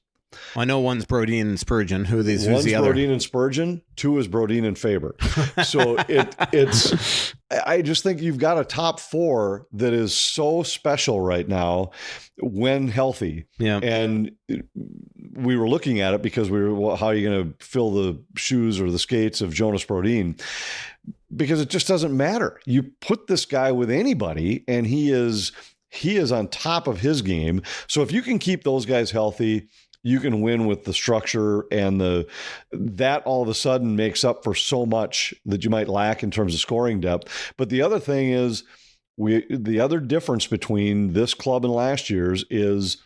I know one's Brodin and Spurgeon. Who's the other? Brodin and Spurgeon. 2 is Brodin and Faber. So it's. I just think you've got a top 4 that is so special right now when healthy. Yeah. And we were looking at it because how are you going to fill the shoes or the skates of Jonas Brodin? Because it just doesn't matter. You put this guy with anybody, and he is on top of his game. So if you can keep those guys healthy, you can win with the structure, and that all of a sudden makes up for so much that you might lack in terms of scoring depth. But the other thing is, the other difference between this club and last year's is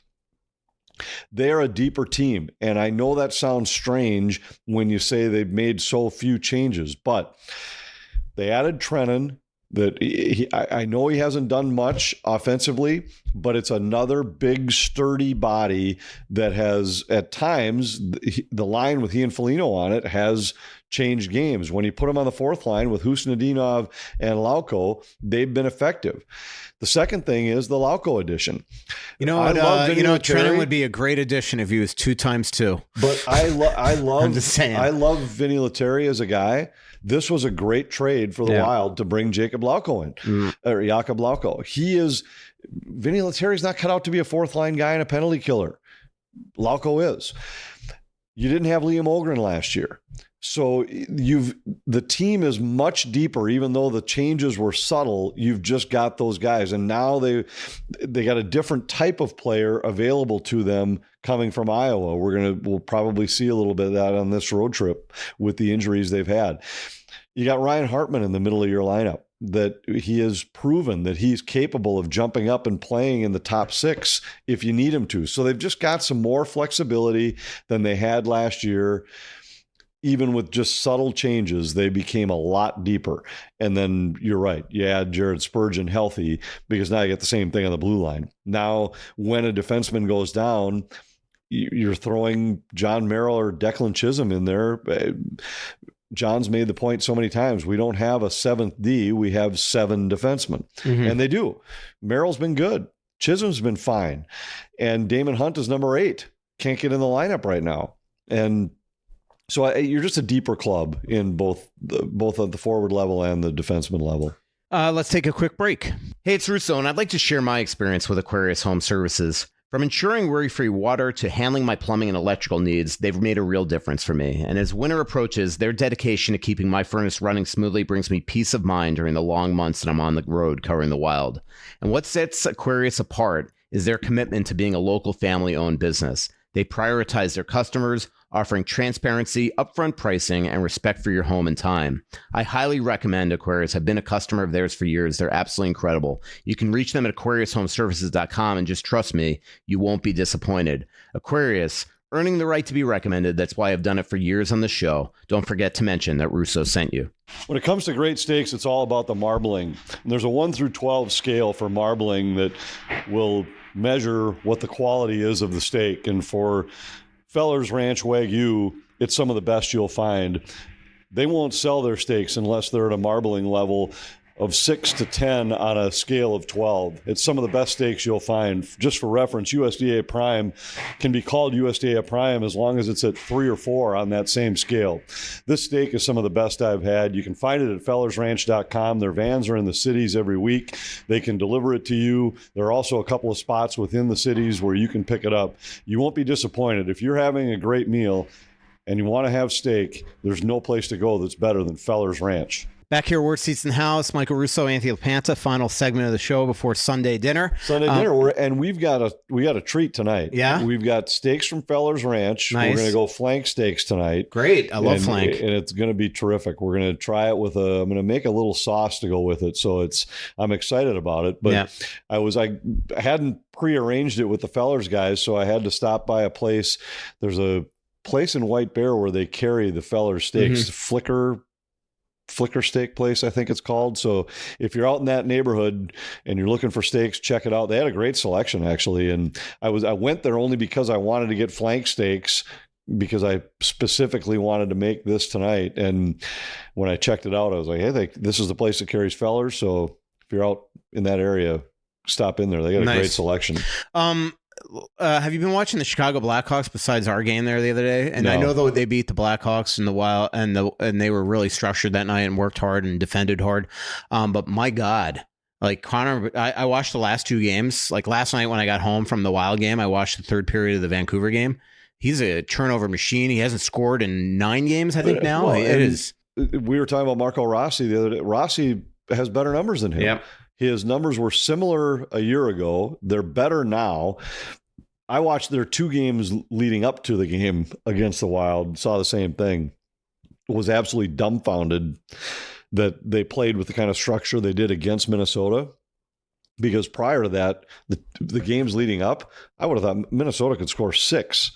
they're a deeper team. And I know that sounds strange when you say they've made so few changes, but they added Trennan. I know he hasn't done much offensively, but it's another big, sturdy body that has, at times, the line with he and Foligno on it has changed games. When you put him on the 4th line with Husnudinov and Lauko, they've been effective. The second thing is the Lauko addition. Trennan would be a great addition if he was 2 times 2. But I love. I'm just saying. I love Vinny Lettieri as a guy. This was a great trade for the Wild to bring Jacob Lauko in, or Jakob Lauko. Vinny Lettieri's not cut out to be a 4th line guy and a penalty killer. Lauko is. You didn't have Liam Ogren last year. So the team is much deeper, even though the changes were subtle. You've just got those guys, and now they got a different type of player available to them coming from Iowa. We'll probably see a little bit of that on this road trip with the injuries they've had. You got Ryan Hartman in the middle of your lineup, that he has proven that he's capable of jumping up and playing in the top 6 if you need him to. So they've just got some more flexibility than they had last year. Even with just subtle changes, they became a lot deeper. And then you're right, you add Jared Spurgeon healthy, because now you get the same thing on the blue line. Now, when a defenseman goes down, you're throwing John Merrill or Declan Chisholm in there. John's made the point so many times, we don't have a 7th D, we have 7 defensemen. Mm-hmm. And they do. Merrill's been good. Chisholm's been fine. And Damon Hunt is number 8. Can't get in the lineup right now. And so you're just a deeper club in both at the forward level and the defenseman level. Let's take a quick break. Hey, it's Russo, and I'd like to share my experience with Aquarius Home Services. From ensuring worry-free water to handling my plumbing and electrical needs, they've made a real difference for me. And as winter approaches, their dedication to keeping my furnace running smoothly brings me peace of mind during the long months that I'm on the road covering the Wild. And what sets Aquarius apart is their commitment to being a local family-owned business. They prioritize their customers, offering transparency, upfront pricing, and respect for your home and time. I highly recommend Aquarius. I've been a customer of theirs for years. They're absolutely incredible. You can reach them at AquariusHomeservices.com, and just trust me, you won't be disappointed. Aquarius, earning the right to be recommended. That's why I've done it for years on the show. Don't forget to mention that Russo sent you. When it comes to great steaks, it's all about the marbling. And there's a 1 through 12 scale for marbling that will measure what the quality is of the steak. And for Feller's Ranch Wagyu, it's some of the best you'll find. They won't sell their steaks unless they're at a marbling level of 6 to 10 on a scale of 12. It's some of the best steaks you'll find. Just for reference, USDA Prime can be called USDA Prime as long as it's at 3 or 4 on that same scale. This steak is some of the best I've had. You can find it at fellersranch.com. Their vans are in the cities every week. They can deliver it to you. There are also a couple of spots within the cities where you can pick it up. You won't be disappointed. If you're having a great meal and you want to have steak, there's no place to go that's better than Fellers Ranch. Back here, Worst Seats in the House. Michael Russo, Anthony LaPanta. Final segment of the show before Sunday dinner. And we got a treat tonight. Yeah, we've got steaks from Fellers Ranch. Nice. We're going to go flank steaks tonight. Great, I love flank, and it's going to be terrific. We're going to try it with I'm going to make a little sauce to go with it. So I'm excited about it. But yeah. I hadn't prearranged it with the Fellers guys, so I had to stop by a place. There's a place in White Bear where they carry the Fellers steaks. Flicker steak place, I think it's called. So if you're out in that neighborhood and you're looking for steaks, check it out. They had a great selection, actually. And I went there only because I wanted to get flank steaks, because I specifically wanted to make this tonight. And when I checked it out, I was like, hey, this is the place that carries Fellers. So if you're out in that area, stop in there. They got a great selection. Have you been watching the Chicago Blackhawks besides our game there the other day? And no. I know though they beat the Blackhawks in the Wild, and they were really structured that night and worked hard and defended hard. But my God, like Connor, I watched the last 2 games. Like last night when I got home from the Wild game, I watched the 3rd period of the Vancouver game. He's a turnover machine. He hasn't scored in 9 games, I think now. Well, it is. We were talking about Marco Rossi the other day. Rossi has better numbers than him. Yep. His numbers were similar a year ago. They're better now. I watched their 2 games leading up to the game against the Wild, saw the same thing. Was absolutely dumbfounded that they played with the kind of structure they did against Minnesota. Because prior to that, the games leading up, I would have thought Minnesota could score 6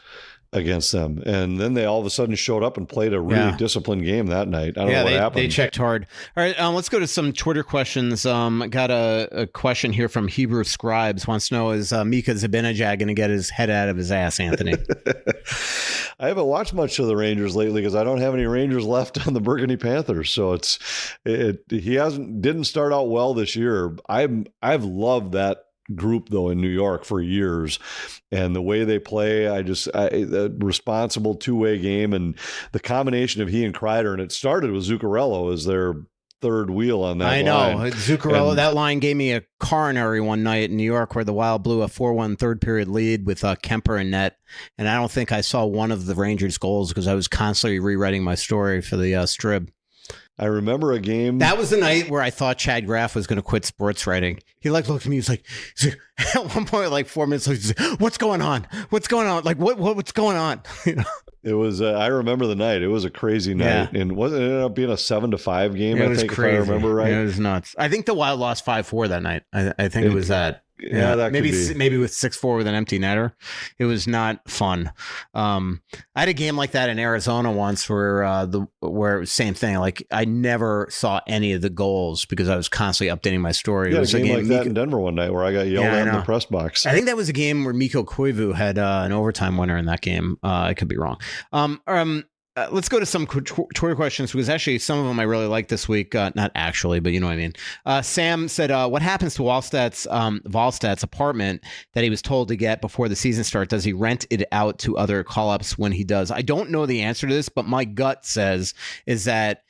against them. And then they all of a sudden showed up and played a really disciplined game that night. I don't know what happened. They checked hard. All right, let's go to some Twitter questions. I got a question here from Hebrew Scribes. Wants to know, is Mika Zibanejad going to get his head out of his ass, Anthony? I haven't watched much of the Rangers lately because I don't have any Rangers left on the Burgundy Panthers. So he didn't start out well this year. I've loved that group though in New York for years, and the way they play, the responsible 2-way game, and the combination of he and Kreider, and it started with Zuccarello as their 3rd wheel on that line. I know. Zuccarello, that line gave me a coronary one night in New York where the Wild blew a 4-1 3rd period lead with Kemper in net, and I don't think I saw one of the Rangers goals because I was constantly rewriting my story for the Strib. I remember a game. That was the night where I thought Chad Graff was going to quit sports writing. He looked at me. He's like, at one point, like 4 minutes later, he's like, what's going on? What's going on? Like, what's going on? You know? It was. I remember the night. It was a crazy night, and it ended up being a 7-5 game. It was think, crazy. if I remember right. It was nuts. I think the Wild lost 5-4 that night. I think it was that. Yeah, that maybe could be. Maybe with 6-4 with an empty netter. It was not fun. I had a game like that in Arizona once where it was same thing. Like I never saw any of the goals because I was constantly updating my story. Yeah, it was a game like that in Denver one night where I got yelled at in the press box. I think that was a game where Mikko Koivu had an overtime winner in that game. I could be wrong. Let's go to some Twitter questions because actually some of them I really like this week. Not actually, but you know what I mean. Sam said, what happens to Wallstadt's apartment that he was told to get before the season starts? Does he rent it out to other call-ups when he does? I don't know the answer to this, but my gut says is that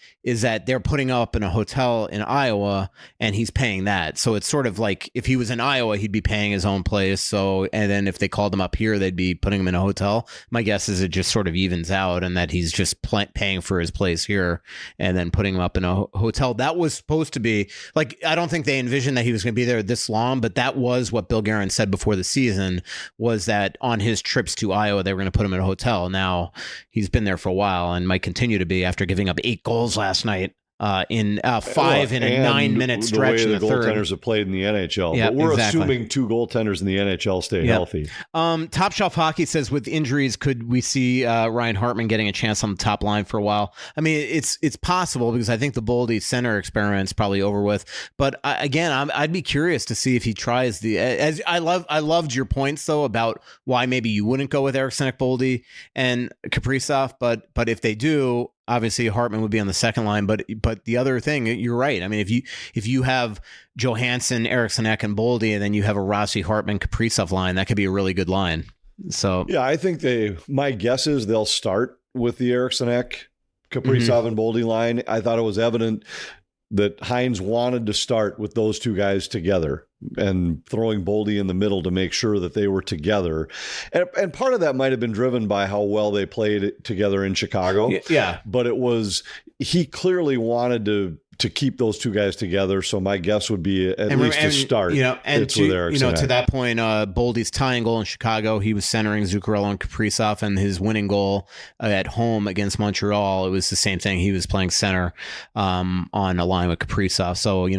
they're putting up in a hotel in Iowa and he's paying that. So it's sort of like if he was in Iowa, he'd be paying his own place. So, and then if they called him up here, they'd be putting him in a hotel. My guess is it just sort of evens out and that he's just paying for his place here and then putting him up in a hotel. That was supposed to be like, I don't think they envisioned that he was going to be there this long, but that was what Bill Guerin said before the season was that on his trips to Iowa, they were going to put him in a hotel. Now he's been there for a while and might continue to be after giving up 8 goals last night. In 5 in a 9-minute stretch in the third. The way the goaltenders have played in the NHL. Yep, but we're exactly. assuming 2 goaltenders in the NHL stay healthy. Top Shelf Hockey says, with injuries, could we see Ryan Hartman getting a chance on the top line for a while? I mean, it's possible because I think the Boldy center experiment's probably over with. But again, I'd be curious to see if he tries as I loved your points though about why maybe you wouldn't go with Eriksson, Boldy, and Kaprizov. But if they do, obviously Hartman would be on the second line, but the other thing, you're right. I mean, if you have Johansson, Eriksson Ek, and Boldy, and then you have a Rossi, Hartman, Kaprizov line, that could be a really good line. So yeah, I think my guess is they'll start with the Eriksson Ek, Kaprizov, and Boldy line. I thought it was evident that Hines wanted to start with those two guys together and throwing Boldy in the middle to make sure that they were together. And part of that might have been driven by how well they played together in Chicago. Yeah. But he clearly wanted to keep those two guys together. So my guess would be at least to start. And to that point, Boldy's tying goal in Chicago, he was centering Zuccarello and Kaprizov, and his winning goal at home against Montreal, it was the same thing. He was playing center on a line with Kaprizov. So,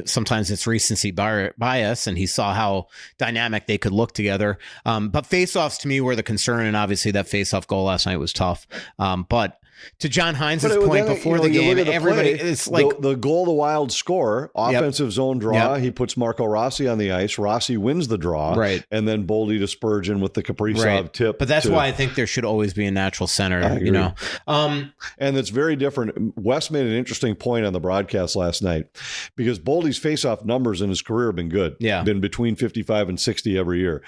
sometimes it's recency bias, and he saw how dynamic they could look together. But faceoffs to me were the concern, and obviously that faceoff goal last night was tough. But to John Hines' point before the game, everybody is like the goal the Wild score, offensive zone draw. He puts Marco Rossi on the ice. Rossi wins the draw, right? And then Boldy to Spurgeon with the Kaprizov tip. But that's why I think there should always be a natural center. And it's very different. Wes made an interesting point on the broadcast last night because Boldy's faceoff numbers in his career have been good. Been between 55 and 60 every year.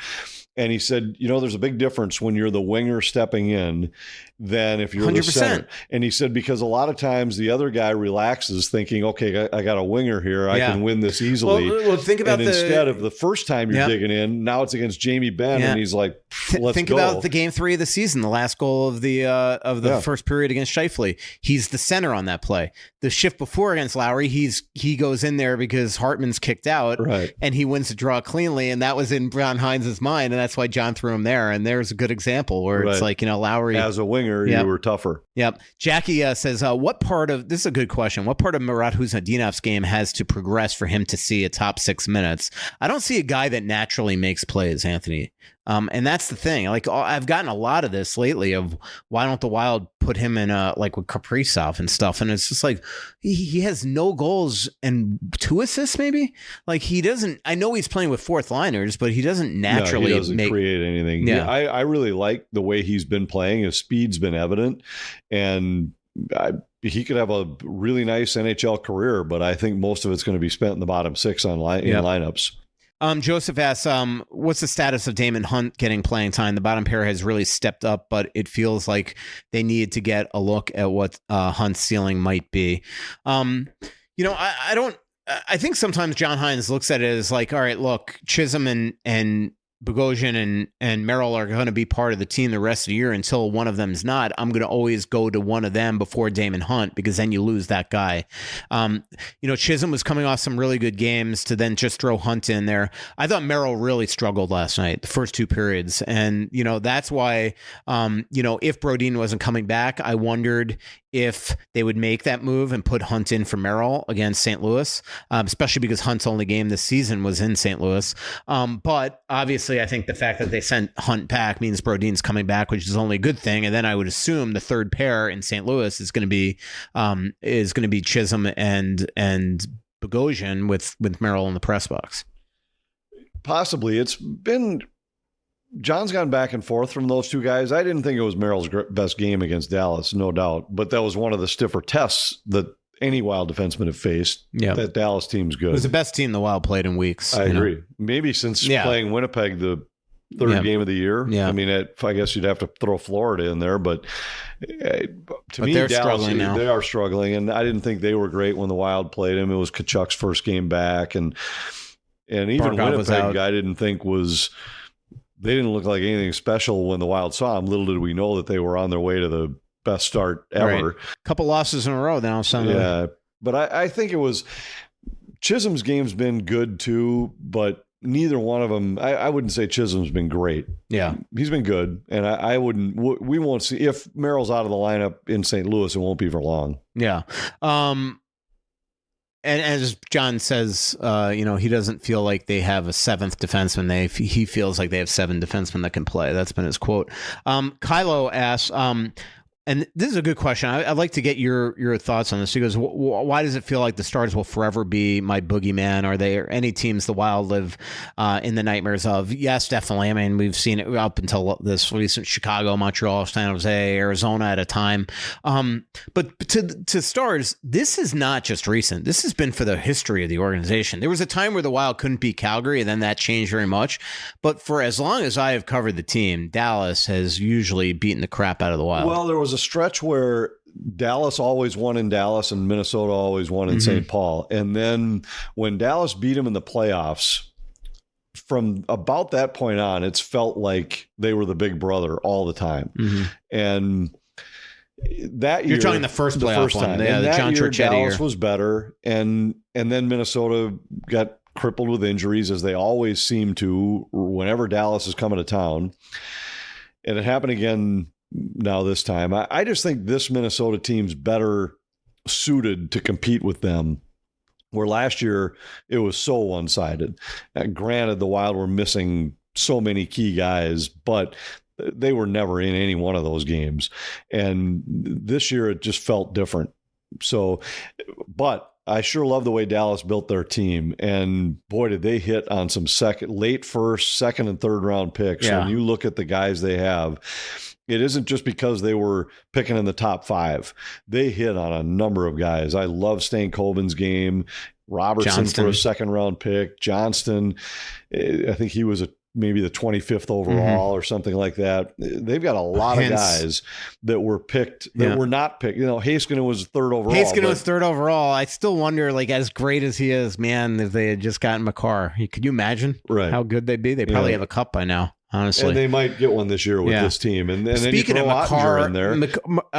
And he said, there's a big difference when you're the winger stepping in than if you're 100%. The center. And he said, because a lot of times the other guy relaxes thinking, okay, I got a winger here. I can win this easily. Well, think about instead of the first time you're digging in, now it's against Jamie Benn, and he's like, let's think go. About the game 3 of the season, the last goal of the first period against Scheifele. He's the center on that play. The shift before against Lowry, he goes in there because Hartman's kicked out, and he wins the draw cleanly, and that was in John Hines' mind, and that's why John threw him there. And there's a good example where it's like, Lowry as a winger, you were tougher. Yep. Jackie says, this is a good question. What part of Murat Husnadinov's game has to progress for him to see a top 6 minutes? I don't see a guy that naturally makes plays, Anthony. And that's the thing. Like, I've gotten a lot of this lately of why don't the Wild put him in like with Kaprizov and stuff. And it's just like, he has no goals and 2 assists maybe. Like he doesn't, I know he's playing with fourth liners, but he doesn't naturally he doesn't create anything. Yeah. I really like the way he's been playing. His speed's been evident, and he could have a really nice NHL career, but I think most of it's going to be spent in the bottom 6 in lineups. Joseph asks, what's the status of Damon Hunt getting playing time? The bottom pair has really stepped up, but it feels like they need to get a look at what Hunt's ceiling might be. I think sometimes John Hines looks at it as like, all right, look, Chisholm and Bogosian and Merrill are going to be part of the team the rest of the year until one of them's not. I'm going to always go to one of them before Damon Hunt because then you lose that guy. Chisholm was coming off some really good games to then just throw Hunt in there. I thought Merrill really struggled last night, the first 2 periods. And, that's why, if Brodin wasn't coming back, I wondered if they would make that move and put Hunt in for Merrill against St. Louis, especially because Hunt's only game this season was in St. Louis. But obviously, I think the fact that they sent Hunt back means Brodin's coming back, which is only a good thing. And then I would assume the third pair in St. Louis is going to be Chisholm and Bogosian with Merrill in the press box. Possibly. John's gone back and forth from those 2 guys. I didn't think it was Merrill's best game against Dallas, no doubt. But that was one of the stiffer tests that any Wild defenseman have faced. Yeah. That Dallas team's good. It was the best team the Wild played in weeks. I agree. Maybe since playing Winnipeg the third game of the year. Yeah. I mean, I guess you'd have to throw Florida in there. But to me, they're Dallas, struggling now. They are struggling. And I didn't think they were great when the Wild played him. It was Kachuk's first game back. And even Winnipeg, I didn't think was... They didn't look like anything special when the Wild saw them. Little did we know that they were on their way to the best start ever. Right. Couple losses in a row now. Yeah, but I think it was Chisholm's game's been good too, but neither one of them. I wouldn't say Chisholm's been great. Yeah, he's been good, and I wouldn't. We won't see if Merrill's out of the lineup in St. Louis. It won't be for long. Yeah. And as John says, he doesn't feel like they have a 7th defenseman. He feels like they have 7 defensemen that can play. That's been his quote. Kylo asks, And this is a good question. I'd like to get your thoughts on this. He goes, why does it feel like the Stars will forever be my boogeyman? Are there any teams the Wild live in the nightmares of? Yes, definitely. I mean, we've seen it up until this recent Chicago, Montreal, San Jose, Arizona at a time. But to Stars, this is not just recent. This has been for the history of the organization. There was a time where the Wild couldn't beat Calgary, and then that changed very much. But for as long as I have covered the team, Dallas has usually beaten the crap out of the Wild. Well, there was a stretch where Dallas always won in Dallas and Minnesota always won in St. Paul. And then when Dallas beat them in the playoffs, from about that point on, it's felt like they were the big brother all the time. And that year, you're talking the first playoff one. Yeah, the John Torchetti year. Dallas was better. And then Minnesota got crippled with injuries, as they always seem to whenever Dallas is coming to town. And it happened again now this time. I just think this Minnesota team's better suited to compete with them, where last year it was so one-sided. Granted, the Wild were missing so many key guys, but they were never in any one of those games. And this year it just felt different. So, but I sure love the way Dallas built their team. And boy, did they hit on some late first, second, and third round picks. Yeah. When you look at the guys they have, it isn't just because they were picking in the top 5. They hit on a number of guys. I love Stankoven's game. Robertson for a second round pick. Johnston, I think he was maybe the 25th overall or something like that. They've got a lot of guys that were picked that were not picked. You know, Heiskanen was third overall. Heiskanen was third overall. I still wonder, like, as great as he is, man, if they had just gotten Makar, could you imagine how good they'd be? They probably have a cup by now. Honestly, and they might get one this year with this team. And speaking then you of Makar, in there.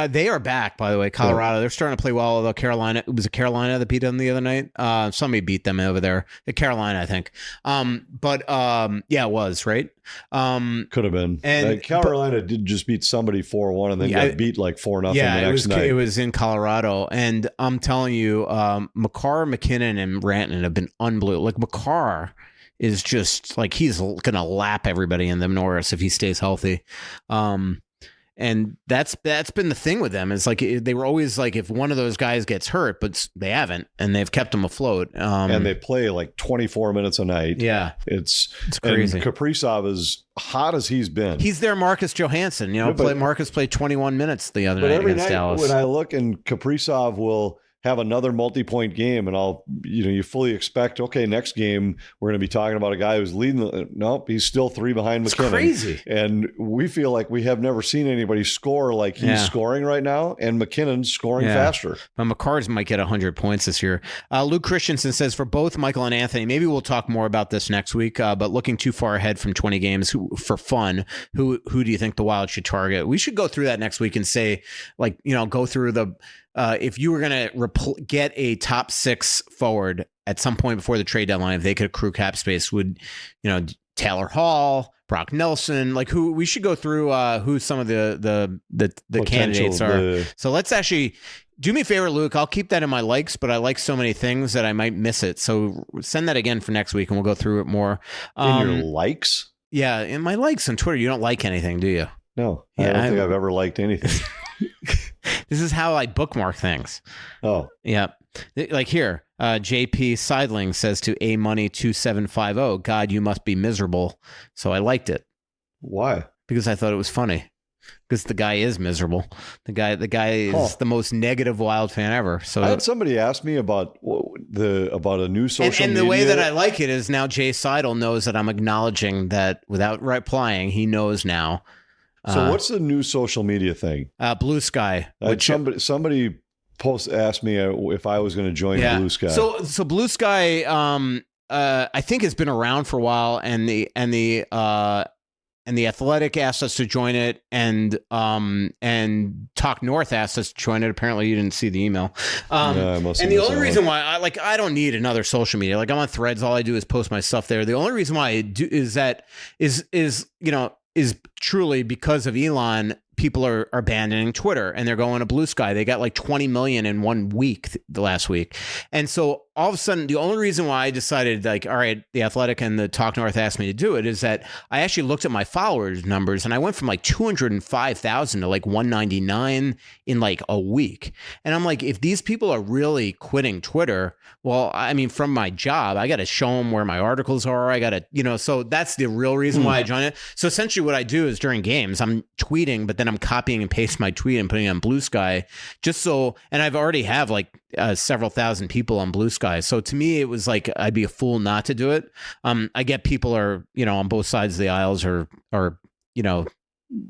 They are back, by the way. Colorado, they're starting to play well. Although Carolina, it was Carolina that beat them the other night. Somebody beat them over there. Carolina, I think. It was right. Could have been. And Carolina did just beat somebody 4-1, and then got beat like 4-0 the next night. It was in Colorado, and I'm telling you, Makar, McKinnon, and Rantanen have been unbelievable. Like Makar is just like, he's going to lap everybody in the Norris if he stays healthy. And that's been the thing with them. It's like they were always like, if one of those guys gets hurt, but they haven't, and they've kept them afloat. And they play like 24 minutes a night. Yeah. It's crazy. And Kaprizov, as hot as he's been. He's their Marcus Johansson. Marcus played 21 minutes the other night against Dallas. When I look, and Kaprizov will have another multi-point game, and you fully expect, okay, next game we're going to be talking about a guy who's leading. Nope, he's still 3 behind McKinnon. It's crazy. And we feel like we have never seen anybody score like he's scoring right now, and McKinnon's scoring faster. But McCarrs might get 100 points this year. Luke Christensen says, for both Michael and Anthony, maybe we'll talk more about this next week, but looking too far ahead from 20 games for fun, who do you think the Wild should target? We should go through that next week and say, go through the if you were going to get a top 6 forward at some point before the trade deadline, if they could accrue cap space, would, Taylor Hall, Brock Nelson, who we should go through who some of the candidates are. So let's actually do me a favor, Luke. I'll keep that in my likes, but I like so many things that I might miss it. So send that again for next week and we'll go through it more. In your likes? Yeah, in my likes on Twitter. You don't like anything, do you? No, I don't think I've ever liked anything. This is how I bookmark things. Oh. Yeah. Like here, JP Seidling says to A Money 2750, God, you must be miserable. So I liked it. Why? Because I thought it was funny. Because the guy is miserable. The guy is the most negative Wild fan ever. So I had somebody ask me about a new social and media. the way that I like it is now Jay Seidel knows that I'm acknowledging that without replying. He knows now. So what's the new social media thing? Blue Sky. Somebody asked me if I was going to join Blue Sky. So Blue Sky, I think has been around for a while, and the Athletic asked us to join it, and Talk North asked us to join it. Apparently, you didn't see the email. And the only reason why I don't need another social media. Like, I'm on Threads. All I do is post my stuff there. The only reason why I do is truly because of Elon people are abandoning Twitter and they're going to Blue Sky. They got like 20 million in 1 week the last week. And so all of a sudden, the only reason why I decided, like, all right, The Athletic and the Talk North asked me to do it is that I actually looked at my followers numbers and I went from like 205,000 to like 199 in like a week. And I'm like, if these people are really quitting Twitter, well, I mean, from my job, I got to show them where my articles are. I got to, you know, so that's the real reason why I joined it. So essentially what I do is during games, I'm tweeting, but then I'm copying and pasting my tweet and putting it on Blue Sky just so, and I've already have like several thousand people on Blue Sky. So to me, it was like, I'd be a fool not to do it. I get people are, you know, on both sides of the aisles or, you know,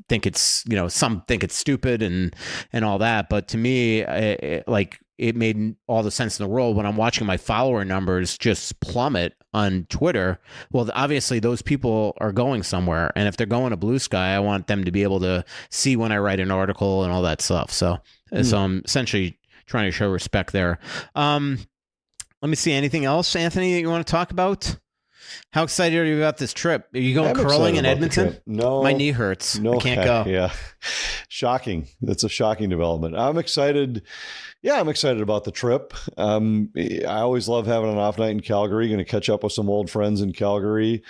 think it's, you know, some think it's stupid and all that. But to me, it made all the sense in the world when I'm watching my follower numbers just plummet on Twitter. Well, obviously those people are going somewhere. And if they're going to Blue Sky, I want them to be able to see when I write an article and all that stuff. So I'm essentially trying to show respect there. Let me see. Anything else, Anthony, that you want to talk about? How excited are you about this trip? Are you going curling in Edmonton? No. My knee hurts. No, I can't go. Yeah. Shocking. That's a shocking development. I'm excited. Yeah, I'm excited about the trip. I always love having an off night in Calgary. Going to catch up with some old friends in Calgary.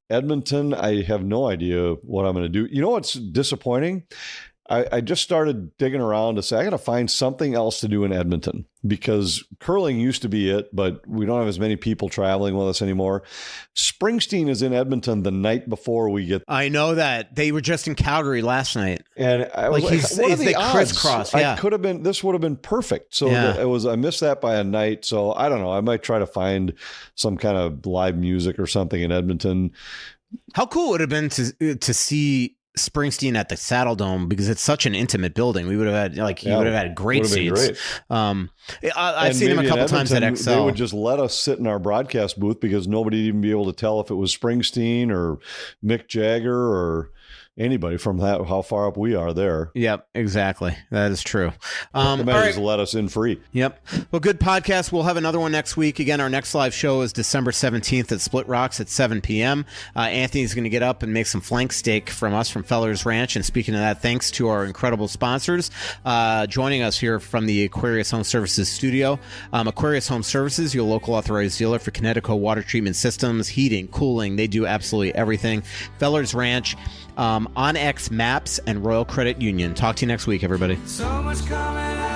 Edmonton, I have no idea what I'm going to do. You know what's disappointing? I just started digging around to say, I got to find something else to do in Edmonton because curling used to be it, but we don't have as many people traveling with us anymore. Springsteen is in Edmonton the night before we get. I know that. They were just in Calgary last night. And I was like, what are the odds? Crisscross. Yeah. This would have been perfect. So I missed that by a night. So I don't know. I might try to find some kind of live music or something in Edmonton. How cool would it have been to see Springsteen at the Saddle Dome, because it's such an intimate building. We would have had he would have had great seats. Great. I've seen him a couple times at XL. They would just let us sit in our broadcast booth because nobody would even be able to tell if it was Springsteen or Mick Jagger or anybody from how far up we are there. Yep, exactly. That is true. They might just let us in free. Yep. Well, good podcast. We'll have another one next week. Again, our next live show is December 17th at Splitrocks at 7 p.m. Anthony's going to get up and make some flank steak from us from Feller's Ranch. And speaking of that, thanks to our incredible sponsors joining us here from the Aquarius Home Services studio. Aquarius Home Services, your local authorized dealer for Connecticut water treatment systems, heating, cooling. They do absolutely everything. Feller's Ranch, OnX Maps, and Royal Credit Union. Talk to you next week, everybody. So much coming out.